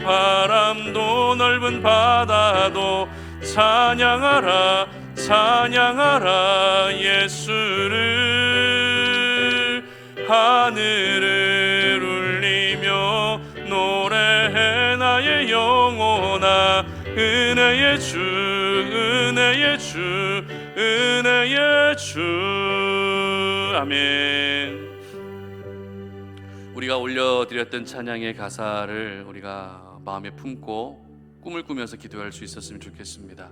바람도 넓은 바다도 찬양하라 예수를 하늘을 울리며 노래해 나의 영혼아 은혜의 주 은혜의 주 아멘. 우리가 올려드렸던 찬양의 가사를 우리가 마음에 품고 꿈을 꾸면서 기도할 수 있었으면 좋겠습니다.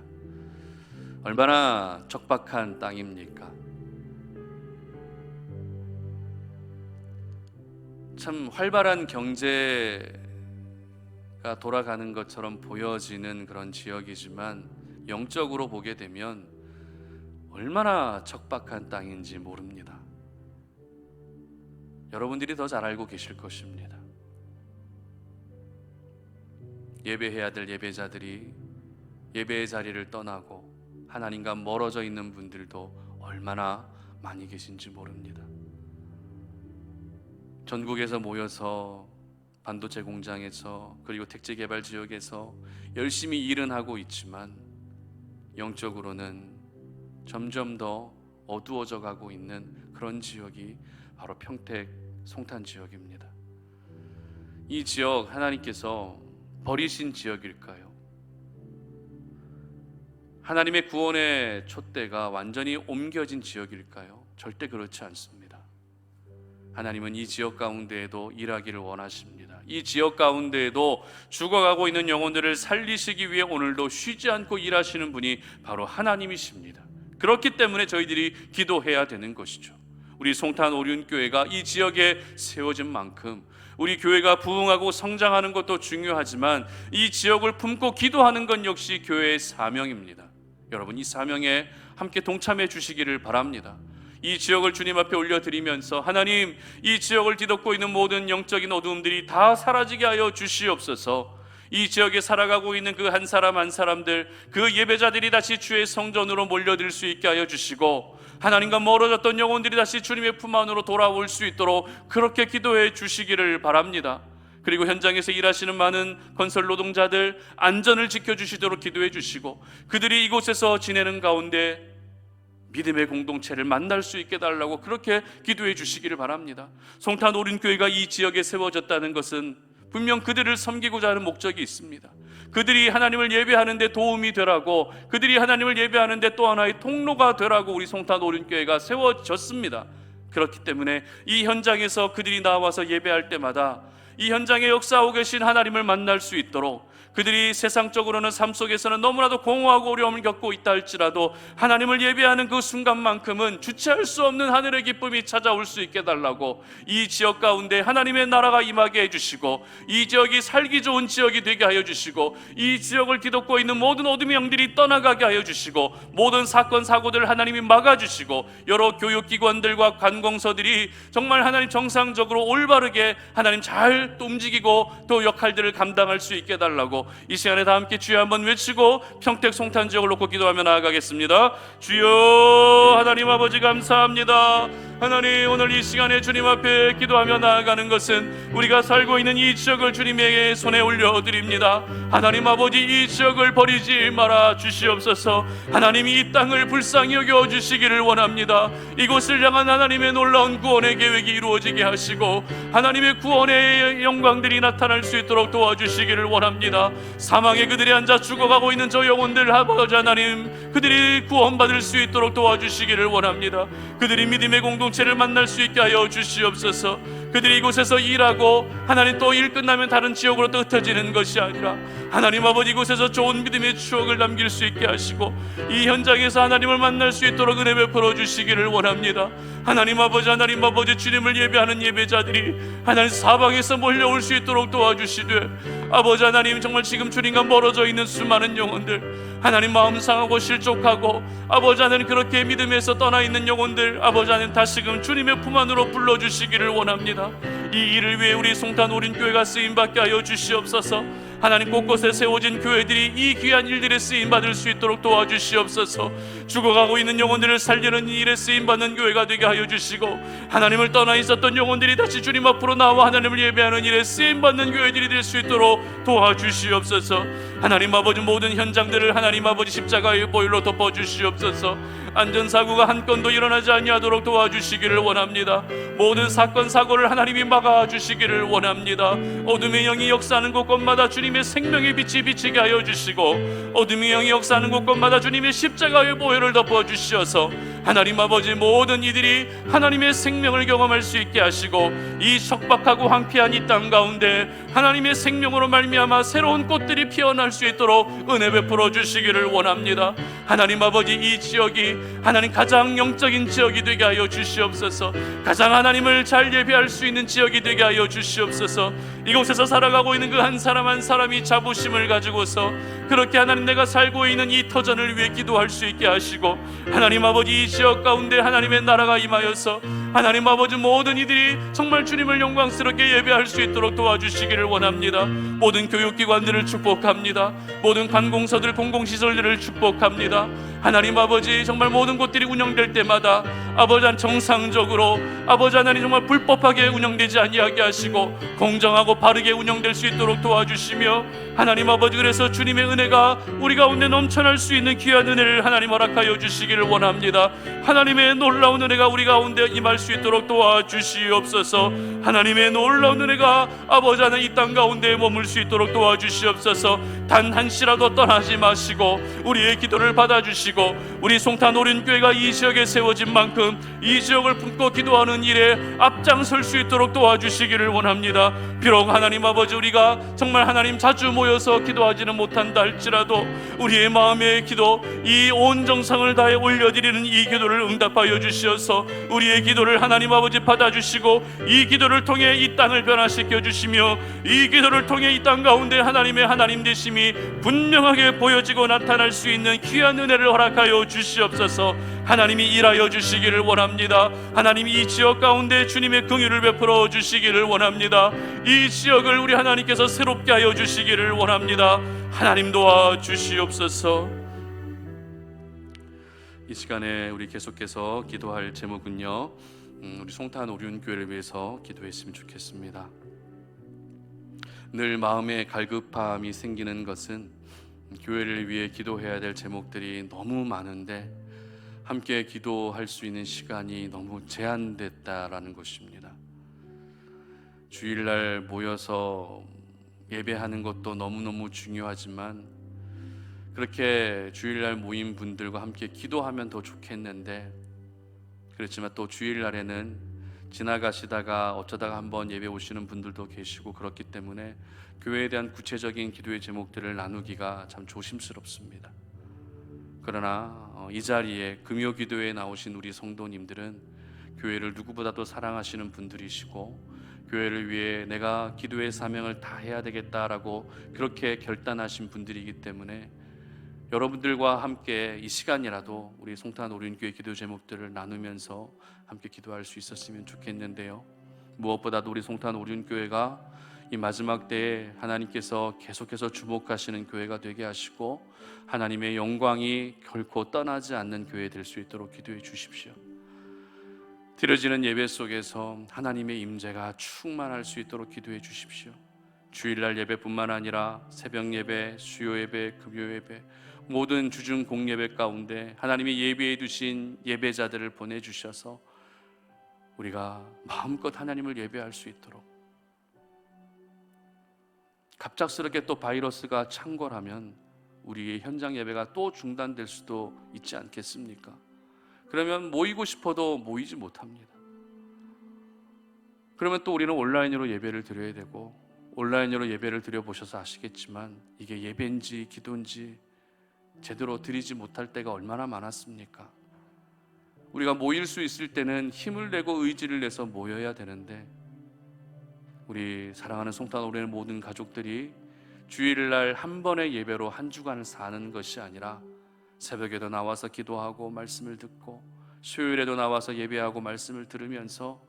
얼마나 척박한 땅입니까? 참 활발한 경제가 돌아가는 것처럼 보여지는 그런 지역이지만 영적으로 보게 되면 얼마나 척박한 땅인지 모릅니다. 여러분들이 더 잘 알고 계실 것입니다. 예배해야 될 예배자들이 예배의 자리를 떠나고 하나님과 멀어져 있는 분들도 얼마나 많이 계신지 모릅니다. 전국에서 모여서 반도체 공장에서 그리고 택지 개발 지역에서 열심히 일은 하고 있지만 영적으로는 점점 더 어두워져 가고 있는 그런 지역이 바로 평택 송탄 지역입니다. 이 지역 하나님께서 버리신 지역일까요? 하나님의 구원의 촛대가 완전히 옮겨진 지역일까요? 절대 그렇지 않습니다. 하나님은 이 지역 가운데에도 일하기를 원하십니다. 이 지역 가운데에도 죽어가고 있는 영혼들을 살리시기 위해 오늘도 쉬지 않고 일하시는 분이 바로 하나님이십니다. 그렇기 때문에 저희들이 기도해야 되는 것이죠. 우리 송탄 오륜교회가 이 지역에 세워진 만큼 우리 교회가 부흥하고 성장하는 것도 중요하지만 이 지역을 품고 기도하는 것 역시 교회의 사명입니다. 여러분, 이 사명에 함께 동참해 주시기를 바랍니다. 이 지역을 주님 앞에 올려드리면서 하나님, 이 지역을 뒤덮고 있는 모든 영적인 어두움들이 다 사라지게 하여 주시옵소서. 이 지역에 살아가고 있는 그 한 사람 한 사람들, 그 예배자들이 다시 주의 성전으로 몰려들 수 있게 하여 주시고 하나님과 멀어졌던 영혼들이 다시 주님의 품 안으로 돌아올 수 있도록 그렇게 기도해 주시기를 바랍니다. 그리고 현장에서 일하시는 많은 건설 노동자들 안전을 지켜주시도록 기도해 주시고 그들이 이곳에서 지내는 가운데 믿음의 공동체를 만날 수 있게 달라고 그렇게 기도해 주시기를 바랍니다. 송탄 오륜교회가 이 지역에 세워졌다는 것은 분명 그들을 섬기고자 하는 목적이 있습니다. 그들이 하나님을 예배하는 데 도움이 되라고, 그들이 하나님을 예배하는 데 또 하나의 통로가 되라고 우리 송탄 오륜교회가 세워졌습니다. 그렇기 때문에 이 현장에서 그들이 나와서 예배할 때마다 이 현장에 역사하고 계신 하나님을 만날 수 있도록, 그들이 세상적으로는 삶 속에서는 너무나도 공허하고 어려움을 겪고 있다 할지라도 하나님을 예배하는 그 순간만큼은 주체할 수 없는 하늘의 기쁨이 찾아올 수 있게 달라고 이 지역 가운데 하나님의 나라가 임하게 해주시고 이 지역이 살기 좋은 지역이 되게 하여 주시고 이 지역을 뒤덮고 있는 모든 어둠의 영들이 떠나가게 하여 주시고 모든 사건 사고들을 하나님이 막아주시고 여러 교육기관들과 관공서들이 정말 하나님 정상적으로 올바르게 하나님 잘 또 움직이고 또 역할들을 감당할 수 있게 달라고 이 시간에 다 함께 주여 한번 외치고 평택 송탄 지역을 놓고 기도하며 나아가겠습니다. 주여 하나님 아버지 감사합니다. 하나님, 오늘 이 시간에 주님 앞에 기도하며 나아가는 것은 우리가 살고 있는 이 지역을 주님에게 손에 올려드립니다. 하나님 아버지, 이 지역을 버리지 말아 주시옵소서. 하나님이 이 땅을 불쌍히 여겨 주시기를 원합니다. 이곳을 향한 하나님의 놀라운 구원의 계획이 이루어지게 하시고 하나님의 구원의 영광들이 나타날 수 있도록 도와주시기를 원합니다. 사망에 그들이 앉아 죽어가고 있는 저 영혼들 아버지 하나님, 그들이 구원받을 수 있도록 도와주시기를 원합니다. 그들이 믿음의 공동체를 만날 수 있게 하여 주시옵소서. 그들이 이곳에서 일하고 하나님 또 일 끝나면 다른 지역으로 또 흩어지는 것이 아니라 하나님 아버지, 이곳에서 좋은 믿음의 추억을 남길 수 있게 하시고 이 현장에서 하나님을 만날 수 있도록 은혜 베풀어 주시기를 원합니다. 하나님 아버지 주님을 예배하는 예배자들이 하나님 사방에서 몰려올 수 있도록 도와주시되 아버지 하나님, 정말 지금 주님과 멀어져 있는 수많은 영혼들, 하나님 마음 상하고 실족하고 아버지 하나님 그렇게 믿음에서 떠나 있는 영혼들 아버지 하나님 다시금 주님의 품 안으로 불러주시기를 원합니다. 이 일을 위해 우리 송탄 오륜교회가 쓰임받게 하여 주시옵소서. 하나님, 곳곳에 세워진 교회들이 이 귀한 일들에 쓰임받을 수 있도록 도와주시옵소서. 죽어가고 있는 영혼들을 살리는 이 일에 쓰임받는 교회가 되게 하여 주시고, 하나님을 떠나 있었던 영혼들이 다시 주님 앞으로 나와 하나님을 예배하는 일에 쓰임받는 교회들이 될 수 있도록 도와주시옵소서. 하나님 아버지, 모든 현장들을 하나님 아버지 십자가의 보혈로 덮어주시옵소서. 안전사고가 한 건도 일어나지 아니하도록 도와주시기를 원합니다. 모든 사건 사고를 하나님이 막아주시기를 원합니다. 어둠의 영이 역사하는 곳곳마다 주님의 생명의 빛이 비치게 하여 주시고, 어둠의 영이 역사하는 곳곳마다 주님의 십자가의 보혈을 덮어주시어서 하나님 아버지, 모든 이들이 하나님의 생명을 경험할 수 있게 하시고, 이 척박하고 황폐한 이 땅 가운데 하나님의 생명으로 말미암아 새로운 꽃들이 피어날 수 있도록 은혜 베풀어 주시기를 원합니다. 하나님 아버지, 이 지역이 하나님 가장 영적인 지역이 되게 하여 주시옵소서. 가장 하나님을 잘 예배할 수 있는 지역이 되게 하여 주시옵소서. 이곳에서 살아가고 있는 그 한 사람 한 사람이 자부심을 가지고서 그렇게 하나님, 내가 살고 있는 이 터전을 위해 기도할 수 있게 하시고, 하나님 아버지, 이 지역 가운데 하나님의 나라가 임하여서 하나님 아버지, 모든 이들이 정말 주님을 영광스럽게 예배할 수 있도록 도와주시기를 원합니다. 모든 교육기관들을 축복합니다. 모든 관공서들, 공공시설들을 축복합니다. 하나님 아버지, 정말 모든 곳들이 운영될 때마다 아버지 정상적으로, 아버지 하나님 정말 불법하게 운영되지 아니하게 하시고 공정하고 바르게 운영될 수 있도록 도와주시며, 하나님 아버지, 그래서 주님의 은혜가 우리 가운데 넘쳐날 수 있는 귀한 은혜를 하나님 허락하여 주시기를 원합니다. 하나님의 놀라운 은혜가 우리 가운데 임할 수 있도록 도와주시옵소서. 하나님의 놀라운 은혜가 아버지 하나님 이 땅 가운데 머물 수 있도록 도와주시옵소서. 단 한시라도 떠나지 마시고 우리의 기도를 받아주시고, 우리 송탄 오륜교회가 이 지역에 세워진 만큼 이 지역을 품고 기도하는 일에 앞장설 수 있도록 도와주시기를 원합니다. 비록 하나님 아버지, 우리가 정말 하나님 자주 모여서 기도하지는 못한다 할지라도 우리의 마음의 기도, 이 온 정성을 다해 올려드리는 이 기도를 응답하여 주시어서 우리의 기도를 하나님 아버지 받아주시고, 이 기도를 통해 이 땅을 변화시켜 주시며, 이 기도를 통해 이 땅 가운데 하나님의 하나님 되심이 분명하게 보여지고 나타날 수 있는 귀한 은혜를 허락하여 주시옵소서. 하나님이 일하여 주시기를 원합니다. 하나님이 이 지역 가운데 주님의 긍휼을 베풀어 주시기를 원합니다. 이 지역을 우리 하나님께서 새롭게 하여 주시기를 원합니다. 하나님 도와주시옵소서. 이 시간에 우리 계속해서 기도할 제목은요, 우리 송탄 오륜교회를 위해서 기도했으면 좋겠습니다. 늘 마음에 갈급함이 생기는 것은 교회를 위해 기도해야 될 제목들이 너무 많은데 함께 기도할 수 있는 시간이 너무 제한됐다라는 것입니다. 주일날 모여서 예배하는 것도 너무너무 중요하지만, 그렇게 주일날 모인 분들과 함께 기도하면 더 좋겠는데, 그렇지만 또 주일날에는 지나가시다가 어쩌다가 한번 예배 오시는 분들도 계시고 그렇기 때문에 교회에 대한 구체적인 기도의 제목들을 나누기가 참 조심스럽습니다. 그러나 이 자리에 금요 기도에 나오신 우리 성도님들은 교회를 누구보다도 사랑하시는 분들이시고, 교회를 위해 내가 기도의 사명을 다해야 되겠다라고 그렇게 결단하신 분들이기 때문에 여러분들과 함께 이 시간이라도 우리 송탄 오륜교회 기도 제목들을 나누면서 함께 기도할 수 있었으면 좋겠는데요, 무엇보다도 우리 송탄 오륜교회가 이 마지막 때에 하나님께서 계속해서 주목하시는 교회가 되게 하시고 하나님의 영광이 결코 떠나지 않는 교회 될 수 있도록 기도해 주십시오. 드려지는 예배 속에서 하나님의 임재가 충만할 수 있도록 기도해 주십시오. 주일날 예배뿐만 아니라 새벽 예배, 수요 예배, 금요 예배, 모든 주중 공예배 가운데 하나님이 예비해 두신 예배자들을 보내주셔서 우리가 마음껏 하나님을 예배할 수 있도록, 갑작스럽게 또 바이러스가 창궐하면 우리의 현장 예배가 또 중단될 수도 있지 않겠습니까? 그러면 모이고 싶어도 모이지 못합니다. 그러면 또 우리는 온라인으로 예배를 드려야 되고, 온라인으로 예배를 드려보셔서 아시겠지만 이게 예배인지 기도인지 제대로 드리지 못할 때가 얼마나 많았습니까? 우리가 모일 수 있을 때는 힘을 내고 의지를 내서 모여야 되는데, 우리 사랑하는 송탄 오륜의 모든 가족들이 주일날 한 번의 예배로 한 주간을 사는 것이 아니라 새벽에도 나와서 기도하고 말씀을 듣고, 수요일에도 나와서 예배하고 말씀을 들으면서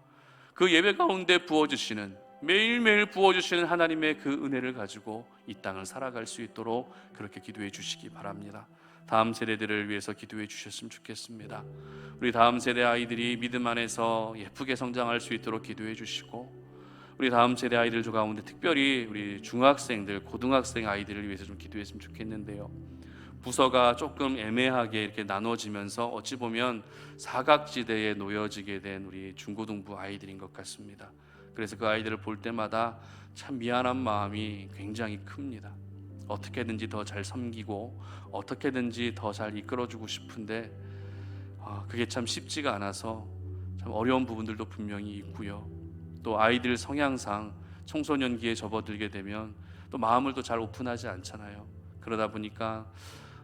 그 예배 가운데 부어주시는, 매일매일 부어주시는 하나님의 그 은혜를 가지고 이 땅을 살아갈 수 있도록 그렇게 기도해 주시기 바랍니다. 다음 세대들을 위해서 기도해 주셨으면 좋겠습니다. 우리 다음 세대 아이들이 믿음 안에서 예쁘게 성장할 수 있도록 기도해 주시고, 우리 다음 세대 아이들 가운데 특별히 우리 중학생들, 고등학생 아이들을 위해서 좀 기도했으면 좋겠는데요. 부서가 조금 애매하게 이렇게 나눠지면서 어찌 보면 사각지대에 놓여지게 된 우리 중고등부 아이들인 것 같습니다. 그래서 그 아이들을 볼 때마다 참 미안한 마음이 굉장히 큽니다. 어떻게든지 더 잘 섬기고 어떻게든지 더 잘 이끌어주고 싶은데 그게 참 쉽지가 않아서 참 어려운 부분들도 분명히 있고요. 또 아이들 성향상 청소년기에 접어들게 되면 또 마음을 또 잘 오픈하지 않잖아요. 그러다 보니까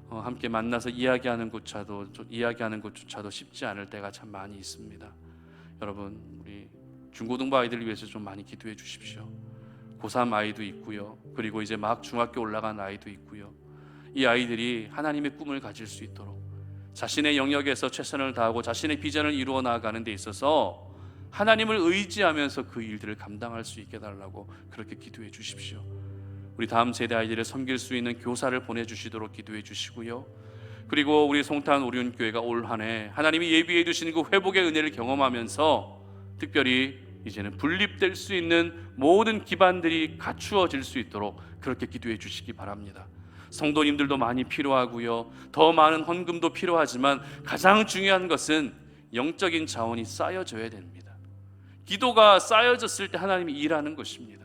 함께 만나서 이야기하는 것조차도 쉽지 않을 때가 참 많이 있습니다. 여러분, 우리 중고등부 아이들을 위해서 좀 많이 기도해 주십시오. 고3 아이도 있고요. 그리고 이제 막 중학교 올라간 아이도 있고요. 이 아이들이 하나님의 꿈을 가질 수 있도록 자신의 영역에서 최선을 다하고 자신의 비전을 이루어 나아가는 데 있어서 하나님을 의지하면서 그 일들을 감당할 수 있게 달라고 그렇게 기도해 주십시오. 우리 다음 세대 아이들을 섬길 수 있는 교사를 보내주시도록 기도해 주시고요. 그리고 우리 송탄 오륜교회가 올 한 해 하나님이 예비해 두신 그 회복의 은혜를 경험하면서 특별히 이제는 분립될 수 있는 모든 기반들이 갖추어질 수 있도록 그렇게 기도해 주시기 바랍니다. 성도님들도 많이 필요하고요. 더 많은 헌금도 필요하지만 가장 중요한 것은 영적인 자원이 쌓여져야 됩니다. 기도가 쌓여졌을 때 하나님이 일하는 것입니다.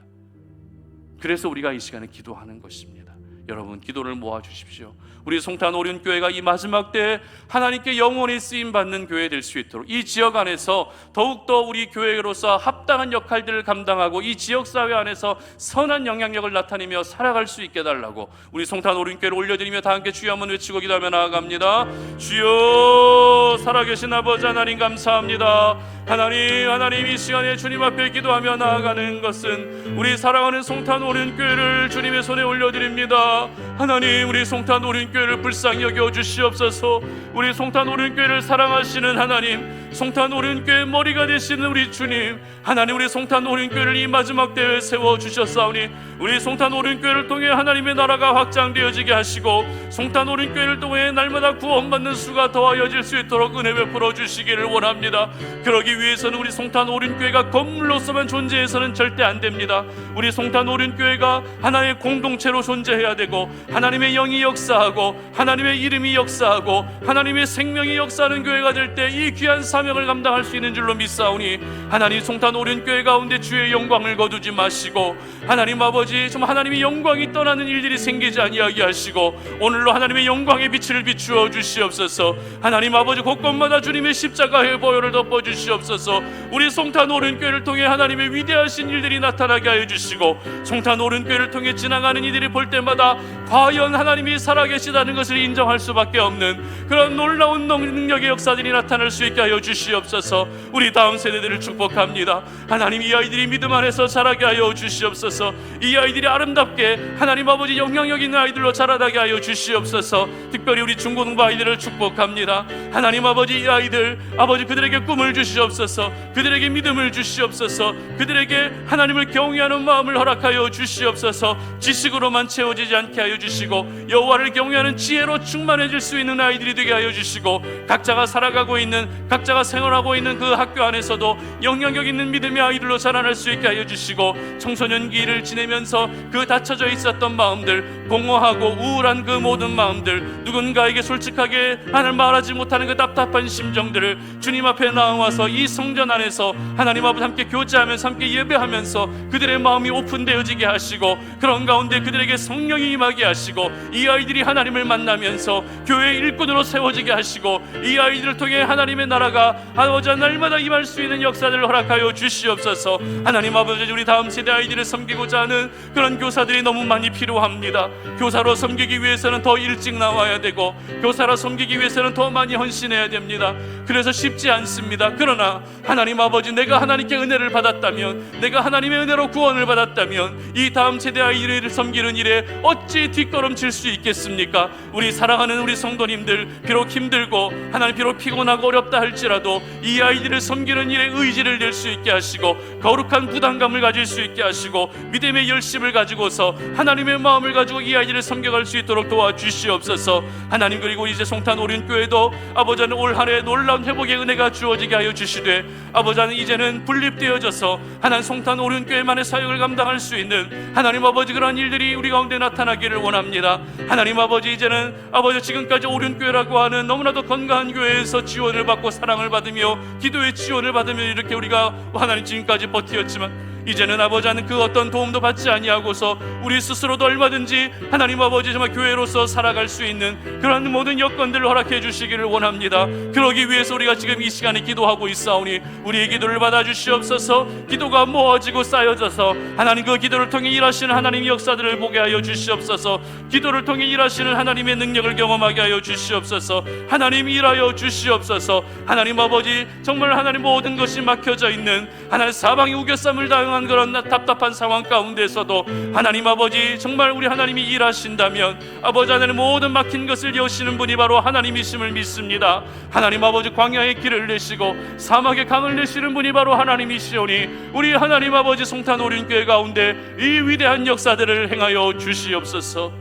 그래서 우리가 이 시간에 기도하는 것입니다. 여러분, 기도를 모아주십시오. 우리 송탄 오륜교회가 이 마지막 때에 하나님께 영원히 쓰임받는 교회 될 수 있도록 이 지역 안에서 더욱더 우리 교회로서 합당한 역할들을 감당하고 이 지역사회 안에서 선한 영향력을 나타내며 살아갈 수 있게 해달라고 우리 송탄 오륜교회를 올려드리며 다 함께 주여 한번 외치고 기도하며 나아갑니다. 주여, 살아계신 아버지 하나님 감사합니다. 하나님 이 시간에 주님 앞에 기도하며 나아가는 것은 우리 사랑하는 송탄 오륜교회를 주님의 손에 올려드립니다. 하나님, 우리 송탄 오륜교회를 불쌍히 여겨 주시옵소서. 우리 송탄 오륜교회를 사랑하시는 하나님, 송탄 오륜교회 머리가 되시는 우리 주님, 하나님, 우리 송탄 오륜교회를 이 마지막 때에 세워주셨사오니 우리 송탄 오륜교회를 통해 하나님의 나라가 확장되어지게 하시고 송탄 오륜교회를 통해 날마다 구원받는 수가 더하여질 수 있도록 은혜 베풀어 주시기를 원합니다. 그러기 위해서는 우리 송탄 오륜교회가 건물로서만 존재해서는 절대 안 됩니다. 우리 송탄 오륜교회가 하나의 공동체로 존재해야 되고 하나님의 영이 역사하고 하나님의 이름이 역사하고 하나님의 생명이 역사하는 교회가 될 때 이 귀한 사명을 감당할 수 있는 줄로 믿사오니 하나님, 송탄 오륜교회 가운데 주의 영광을 거두지 마시고 하나님 아버지, 좀 하나님의 영광이 떠나는 일들이 생기지 아니하게 하시고 오늘로 하나님의 영광의 빛을 비추어 주시옵소서. 하나님 아버지, 곳곳마다 주님의 십자가의 보혈을 덮어 주시옵소서. 우리 송탄 오륜교회를 통해 하나님의 위대하신 일들이 나타나게 하여 주시고 송탄 오륜교회를 통해 지나가는 이들이 볼 때마다 과연 하나님이 살아계시다는 것을 인정할 수밖에 없는 그런 놀라운 능력의 역사들이 나타날 수 있게 하여 주시옵소서. 우리 다음 세대들을 축복합니다. 하나님, 이 아이들이 믿음 안에서 자라게 하여 주시옵소서. 이 아이들이 아름답게 하나님 아버지 영향력 있는 아이들로 자라나게 하여 주시옵소서. 특별히 우리 중고등부 아이들을 축복합니다. 하나님 아버지, 이 아이들 아버지 그들에게 꿈을 주시옵소서. 그들에게 믿음을 주시옵소서. 그들에게 하나님을 경외하는 마음을 허락하여 주시옵소서. 지식으로만 채워지지 않게 하여 주시고 여호와를 경외하는 지혜로 충만해질 수 있는 아이들이 되게 하여 주시고 각자가 살아가고 있는, 각자가 생활하고 있는 그 학교 안에서도 영향력 있는 믿음의 아이들로 자라날 수 있게 하여 주시고 청소년기를 지내면서 그 닫혀져 있었던 마음들, 공허하고 우울한 그 모든 마음들, 누군가에게 솔직하게 하늘 말하지 못하는 그 답답한 심정들을 주님 앞에 나와서 이 성전 안에서 하나님 아버지 함께 교제하면서 함께 예배하면서 그들의 마음이 오픈되어지게 하시고 그런 가운데 그들에게 성령이 임하게 하시고 이 아이들이 하나님을 만나면서 교회의 일꾼으로 세워지게 하시고 이 아이들을 통해 하나님의 나라가 아버지 날마다 임할 수 있는 역사들을 허락하여 주시옵소서. 하나님 아버지, 우리 다음 세대 아이들을 섬기고자 하는 그런 교사들이 너무 많이 필요합니다. 교사로 섬기기 위해서는 더 일찍 나와야 되고 교사로 섬기기 위해서는 더 많이 헌신해야 됩니다. 그래서 쉽지 않습니다. 그러나 하나님 아버지, 내가 하나님께 은혜를 받았다면, 내가 하나님의 은혜로 구원을 받았다면 이 다음 세대 아이들을 섬기는 일에 어찌 뒷걸음칠 수 있겠습니까? 우리 사랑하는 우리 성도님들, 비록 힘들고 하나님 비록 피곤하고 어렵다 할지라도 이 아이들을 섬기는 일에 의지를 낼 수 있게 하시고 거룩한 부담감을 가질 수 있게 하시고 믿음의 열심을 가지고서 하나님의 마음을 가지고 이 아이들을 섬겨갈 수 있도록 도와주시옵소서. 하나님, 그리고 이제 송탄 오륜교회도 아버지 하나님 올 한해 놀라운 회복의 은혜가 주어지게 하여 주시되 아버지 하나님 이제는 분립되어져서 하나님 송탄 오륜교회만의 사역을 감당할 수 있는 하나님 아버지 그런 일들이 우리 가운데 나타나기를 원합니다. 하나님 아버지, 이제는 아버지 지금까지 오륜교회라고 하는 너무나도 건강한 교회에서 지원을 받고 사랑을 받으며 기도의 지원을 받으며 이렇게 우리가 하나님 지금까지 버티었지만 이제는 아버지 하나님 그 어떤 도움도 받지 아니하고서 우리 스스로도 얼마든지 하나님 아버지 정말 교회로서 살아갈 수 있는 그런 모든 여건들을 허락해 주시기를 원합니다. 그러기 위해서 우리가 지금 이 시간에 기도하고 있사오니 우리의 기도를 받아주시옵소서. 기도가 모아지고 쌓여져서 하나님 그 기도를 통해 일하시는 하나님의 역사들을 보게 하여 주시옵소서. 기도를 통해 일하시는 하나님의 능력을 경험하게 하여 주시옵소서. 하나님 일하여 주시옵소서. 하나님 아버지, 정말 하나님 모든 것이 막혀져 있는 하나님 사방이 우겨쌈을 당한 그런 답답한 상황 가운데서도 하나님 아버지 정말 우리 하나님이 일하신다면 아버지 하나님 모든 막힌 것을 여시는 분이 바로 하나님이심을 믿습니다. 하나님 아버지 광야의 길을 내시고 사막의 강을 내시는 분이 바로 하나님이시오니 우리 하나님 아버지 송탄 오륜교회 가운데 이 위대한 역사들을 행하여 주시옵소서.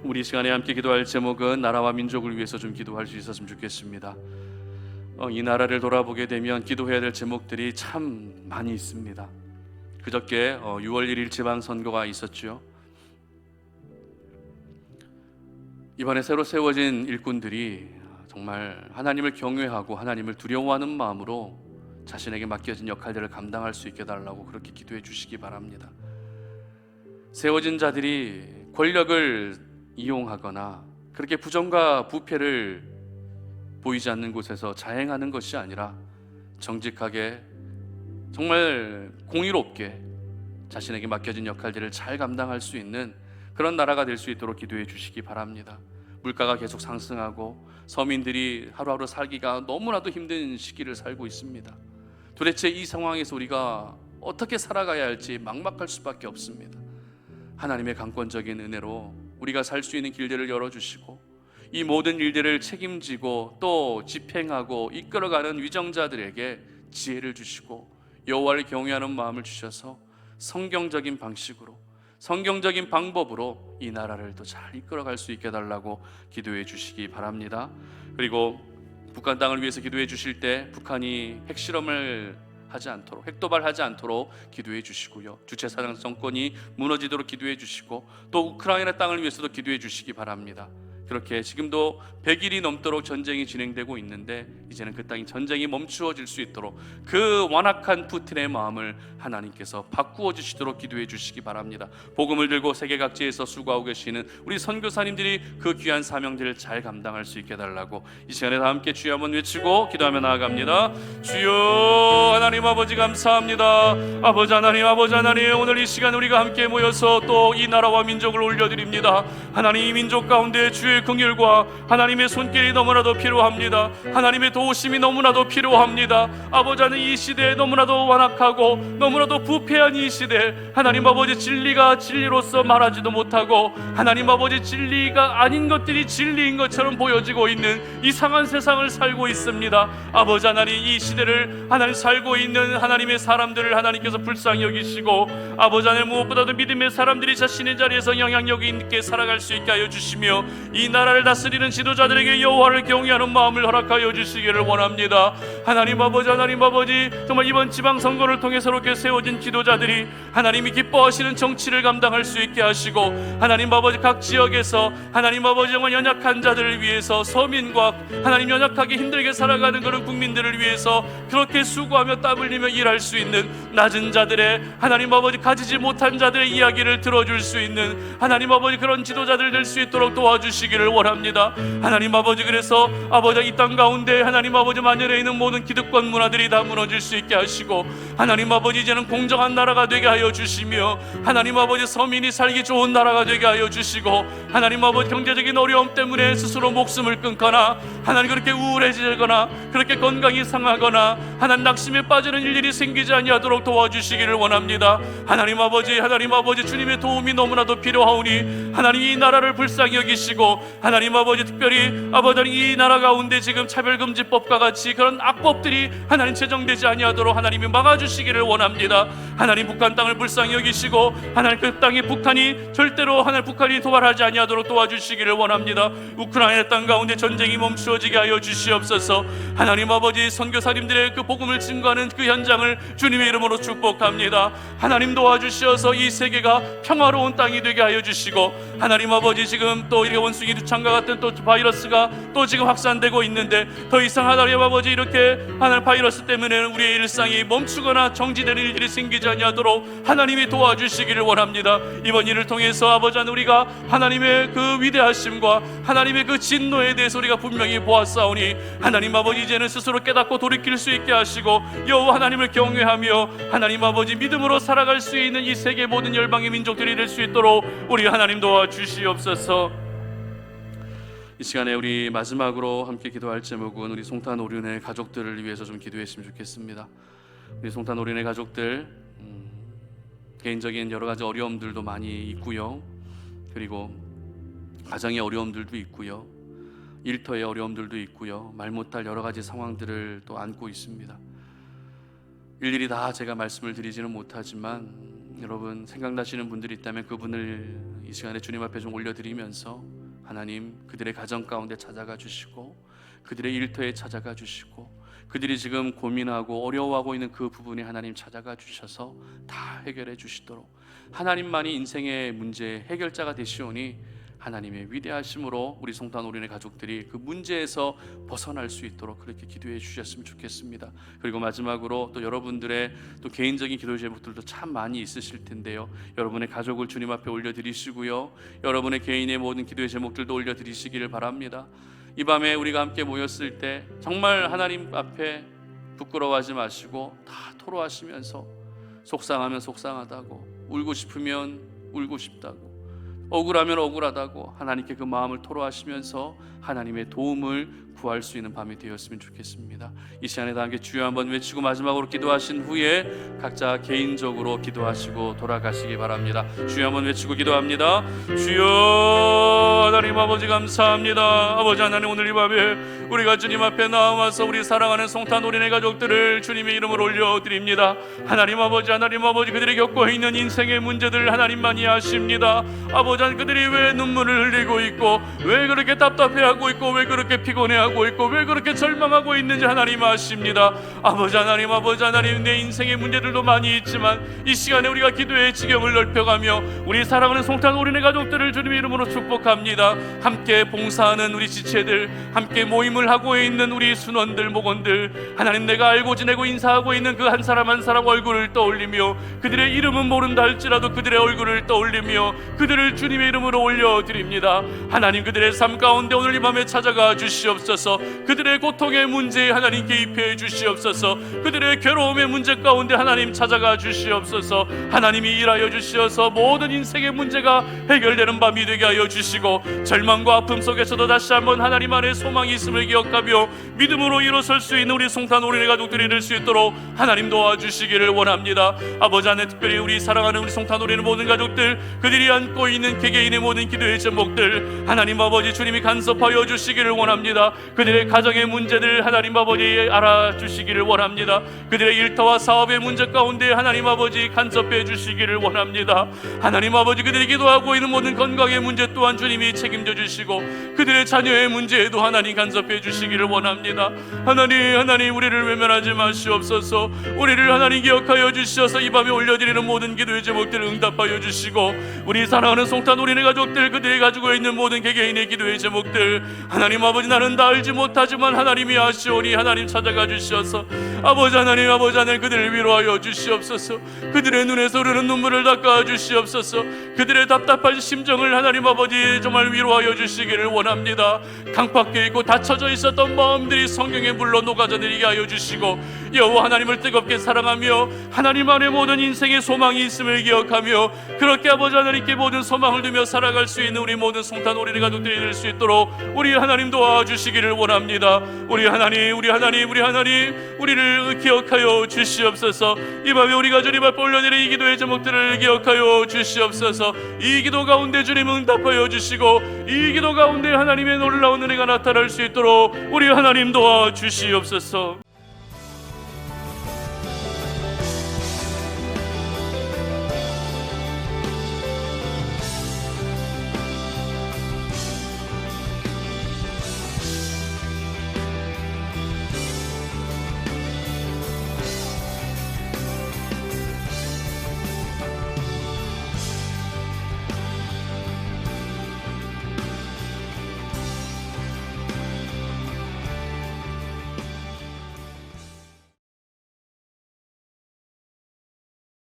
우리 이 시간에 함께 기도할 제목은 나라와 민족을 위해서 좀 기도할 수 있었으면 좋겠습니다. 이 나라를 돌아보게 되면 기도해야 될 제목들이 참 많이 있습니다. 그저께 6월 1일 지방선거가 있었죠. 이번에 새로 세워진 일꾼들이 정말 하나님을 경외하고 하나님을 두려워하는 마음으로 자신에게 맡겨진 역할들을 감당할 수 있게 달라고 그렇게 기도해 주시기 바랍니다. 세워진 자들이 권력을 이용하거나 그렇게 부정과 부패를 보이지 않는 곳에서 자행하는 것이 아니라 정직하게 정말 공의롭게 자신에게 맡겨진 역할들을 잘 감당할 수 있는 그런 나라가 될 수 있도록 기도해 주시기 바랍니다. 물가가 계속 상승하고 서민들이 하루하루 살기가 너무나도 힘든 시기를 살고 있습니다. 도대체 이 상황에서 우리가 어떻게 살아가야 할지 막막할 수밖에 없습니다. 하나님의 강권적인 은혜로 우리가 살 수 있는 길들을 열어주시고 이 모든 일들을 책임지고 또 집행하고 이끌어가는 위정자들에게 지혜를 주시고 여호와를 경외하는 마음을 주셔서 성경적인 방식으로 성경적인 방법으로 이 나라를 더 잘 이끌어갈 수 있게 해달라고 기도해 주시기 바랍니다. 그리고 북한 땅을 위해서 기도해 주실 때 북한이 핵실험을 하지 않도록, 핵도발하지 않도록 기도해 주시고요, 주체사상 정권이 무너지도록 기도해 주시고 또 우크라이나 땅을 위해서도 기도해 주시기 바랍니다. 그렇게 지금도 100일이 넘도록 전쟁이 진행되고 있는데 이제는 그 땅이 전쟁이 멈추어질 수 있도록 그 완악한 푸틴의 마음을 하나님께서 바꾸어 주시도록 기도해 주시기 바랍니다. 복음을 들고 세계 각지에서 수고하고 계시는 우리 선교사님들이 그 귀한 사명들을 잘 감당할 수 있게 해달라고 이 시간에 다 함께 주여 한번 외치고 기도하며 나아갑니다. 주여 하나님 아버지 감사합니다. 아버지 하나님, 아버지 하나님, 오늘 이 시간 우리가 함께 모여서 또 이 나라와 민족을 올려드립니다. 하나님, 이 민족 가운데 주의 긍휼과 하나님의 손길이 너무나도 필요합니다. 하나님의 도우심이 너무나도 필요합니다. 아버지 하나님, 이 시대에 너무나도 완악하고 너무나도 부패한 이 시대, 하나님 아버지 진리가 진리로서 말하지도 못하고 하나님 아버지 진리가 아닌 것들이 진리인 것처럼 보여지고 있는 이상한 세상을 살고 있습니다. 아버지 하나님, 이 시대를 하나님 살고 있는 하나님의 사람들을 하나님께서 불쌍히 여기시고 아버지 하나님, 무엇보다도 믿음의 사람들이 자신의 자리에서 영향력 있게 살아갈 수 있게 하여 주시며 이 나라를 다스리는 지도자들에게 여호와를 경외하는 마음을 허락하여 주시기를 원합니다. 하나님 아버지, 하나님 아버지, 정말 이번 지방선거를 통해서 이렇게 세워진 지도자들이 하나님이 기뻐하시는 정치를 감당할 수 있게 하시고 하나님 아버지, 각 지역에서 하나님 아버지 정말 연약한 자들을 위해서, 서민과 하나님 연약하게 힘들게 살아가는 그런 국민들을 위해서 그렇게 수고하며 땀 흘리며 일할 수 있는 낮은 자들의 하나님 아버지, 가지지 못한 자들의 이야기를 들어줄 수 있는 하나님 아버지 그런 지도자들 될 수 있도록 도와주시기 주시기를 원합니다. 하나님 아버지, 그래서 아버지 이 땅 가운데 하나님 아버지 만연해 있는 모든 기득권 문화들이 다 무너질 수 있게 하시고, 하나님 아버지 이제는 공정한 나라가 되게 하여 주시며, 하나님 아버지 서민이 살기 좋은 나라가 되게 하여 주시고, 하나님 아버지 경제적인 어려움 때문에 스스로 목숨을 끊거나 하나님 그렇게 우울해지거나 그렇게 건강이 상하거나 하나님 낙심에 빠지는 일들이 생기지 아니하도록 도와주시기를 원합니다. 하나님 아버지 주님의 도움이 너무나도 필요하오니 하나님 이 나라를 불쌍히 여기시고, 하나님 아버지 특별히 아버지 이 나라 가운데 지금 차별금지법과 같이 그런 악법들이 하나님 제정되지 아니하도록 하나님이 막아주시기를 원합니다. 하나님 북한 땅을 불쌍히 여기시고, 하나님 그 땅에 북한이 절대로 하나님 북한이 도발하지 아니하도록 도와주시기를 원합니다. 우크라이나 땅 가운데 전쟁이 멈추어지게 하여 주시옵소서. 하나님 아버지 선교사님들의 그 복음을 증거하는 그 현장을 주님의 이름으로 축복합니다. 하나님 도와주시어서 이 세계가 평화로운 땅이 되게 하여 주시고, 하나님 아버지 지금 또 이렇게 원숭이 두창과 같은 또 바이러스가 또 지금 확산되고 있는데 더 이상 하나님 아버지 이렇게 하나님 바이러스 때문에 우리의 일상이 멈추거나 정지되는 일들이 생기지 아니하도록 하나님이 도와주시기를 원합니다. 이번 일을 통해서 아버지 우리가 하나님의 그 위대하심과 하나님의 그 진노에 대해서 우리가 분명히 보았사오니, 하나님 아버지 이제는 스스로 깨닫고 돌이킬 수 있게 하시고 여호와 하나님을 경외하며 하나님 아버지 믿음으로 살아갈 수 있는 이 세계 모든 열방의 민족들이 될 수 있도록 우리 하나님 도와주시옵소서. 이 시간에 우리 마지막으로 함께 기도할 제목은 우리 송탄 오륜의 가족들을 위해서 좀 기도했으면 좋겠습니다. 우리 송탄 오륜의 가족들 개인적인 여러 가지 어려움들도 많이 있고요, 그리고 가정의 어려움들도 있고요, 일터의 어려움들도 있고요, 말 못할 여러 가지 상황들을 또 안고 있습니다. 일일이 다 제가 말씀을 드리지는 못하지만 여러분 생각나시는 분들이 있다면 그분을 이 시간에 주님 앞에 좀 올려드리면서 하나님 그들의 가정 가운데 찾아가 주시고, 그들의 일터에 찾아가 주시고, 그들이 지금 고민하고 어려워하고 있는 그 부분에 하나님 찾아가 주셔서 다 해결해 주시도록, 하나님만이 인생의 문제 해결자가 되시오니 하나님의 위대하심으로 우리 송탄 오륜의 가족들이 그 문제에서 벗어날 수 있도록 그렇게 기도해 주셨으면 좋겠습니다. 그리고 마지막으로 또 여러분들의 또 개인적인 기도 제목들도 참 많이 있으실 텐데요, 여러분의 가족을 주님 앞에 올려드리시고요, 여러분의 개인의 모든 기도의 제목들도 올려드리시기를 바랍니다. 이 밤에 우리가 함께 모였을 때 정말 하나님 앞에 부끄러워하지 마시고 다 토로하시면서 속상하면 속상하다고, 울고 싶으면 울고 싶다고, 억울하면 억울하다고 하나님께 그 마음을 토로하시면서 하나님의 도움을 구할 수 있는 밤이 되었으면 좋겠습니다. 이 시간에 다 함께 주여 한번 외치고 마지막으로 기도하신 후에 각자 개인적으로 기도하시고 돌아가시기 바랍니다. 주여 한번 외치고 기도합니다. 주여 하나님 아버지 감사합니다. 아버지 하나님, 오늘 이 밤에 우리가 주님 앞에 나와서 우리 사랑하는 송탄 오륜의 가족들을 주님의 이름으로 올려드립니다. 하나님 아버지 그들이 겪고 있는 인생의 문제들 하나님만이 아십니다. 아버지 그들이 왜 눈물을 흘리고 있고 왜 그렇게 답답해하고 있고 왜 그렇게 피곤해하고 있고 왜 그렇게 절망하고 있는지 하나님 아십니다. 아버지 하나님 내 인생의 문제들도 많이 있지만 이 시간에 우리가 기도의 지경을 넓혀가며 우리 사랑하는 송탄 오륜의 가족들을 주님의 이름으로 축복합니다. 함께 봉사하는 우리 지체들, 함께 모임을 하고 있는 우리 순원들 목원들, 하나님 내가 알고 지내고 인사하고 있는 그 한 사람 한 사람 얼굴을 떠올리며 그들의 이름은 모른다 할지라도 그들의 얼굴을 떠올리며 그들을 주님의 이름으로 올려드립니다. 하나님 그들의 삶 가운데 오늘 이 밤에 찾아가 주시옵소서. 그들의 고통의 문제에 하나님 개입해 주시옵소서. 그들의 괴로움의 문제 가운데 하나님 찾아가 주시옵소서. 하나님이 일하여 주시어서 모든 인생의 문제가 해결되는 밤이 되게 하여 주시고, 절망과 아픔 속에서도 다시 한번 하나님 안에 소망이 있음을 기억하며 믿음으로 일어설 수 있는 우리 송탄 오륜의 가족들이 될 수 있도록 하나님 도와주시기를 원합니다. 아버지 하나님, 특별히 우리 사랑하는 우리 송탄 오륜의 모든 가족들, 그들이 안고 있는 개개인의 모든 기도의 제목들 하나님 아버지 주님이 간섭하여 주시기를 원합니다. 그들의 가정의 문제들 하나님 아버지 알아주시기를 원합니다. 그들의 일터와 사업의 문제 가운데 하나님 아버지 간섭해 주시기를 원합니다. 하나님 아버지 그들이 기도하고 있는 모든 건강의 문제 또한 주님이 책임져 주시고 그들의 자녀의 문제에도 하나님 간섭해 주시기를 원합니다. 하나님 우리를 외면하지 마시옵소서. 우리를 하나님 기억하여 주시어서 이 밤에 올려드리는 모든 기도의 제목들을 응답하여 주시고 우리 사랑하는 송 성탄 어린이 가족들, 그들이 가지고 있는 모든 개개인의 기도의 제목들, 하나님 아버지, 나는 다 알지 못하지만 하나님이 아시오니 하나님 찾아가 주시어서 아버지 하나님, 아버지 하나님, 그들을 위로하여 주시옵소서. 그들의 눈에서 흐르는 눈물을 닦아 주시옵소서. 그들의 답답한 심정을 하나님 아버지 정말 위로하여 주시기를 원합니다. 강팍해 있고 닫혀져 있었던 마음들이 성령의 물로 녹아져 내리게 하여 주시고, 여호와 하나님을 뜨겁게 사랑하며 하나님 안에 모든 인생의 소망이 있음을 기억하며 그렇게 아버지 하나님께 모든 소망을 두며 살아갈 수 있는 우리 모든 성탄 어린이 가족들이 될 수 있도록 우리 하나님 도와주시기를 원합니다. 우리 하나님, 우리 하나님, 우리 하나님, 우리를 기억하여 주시옵소서. 이 밤에 우리가 주님 앞에 올려드린 이 기도의 제목들을 기억하여 주시옵소서. 이 기도 가운데 주님 응답하여 주시고, 이 기도 가운데 하나님의 놀라운 은혜가 나타날 수 있도록 우리 하나님 도와주시옵소서.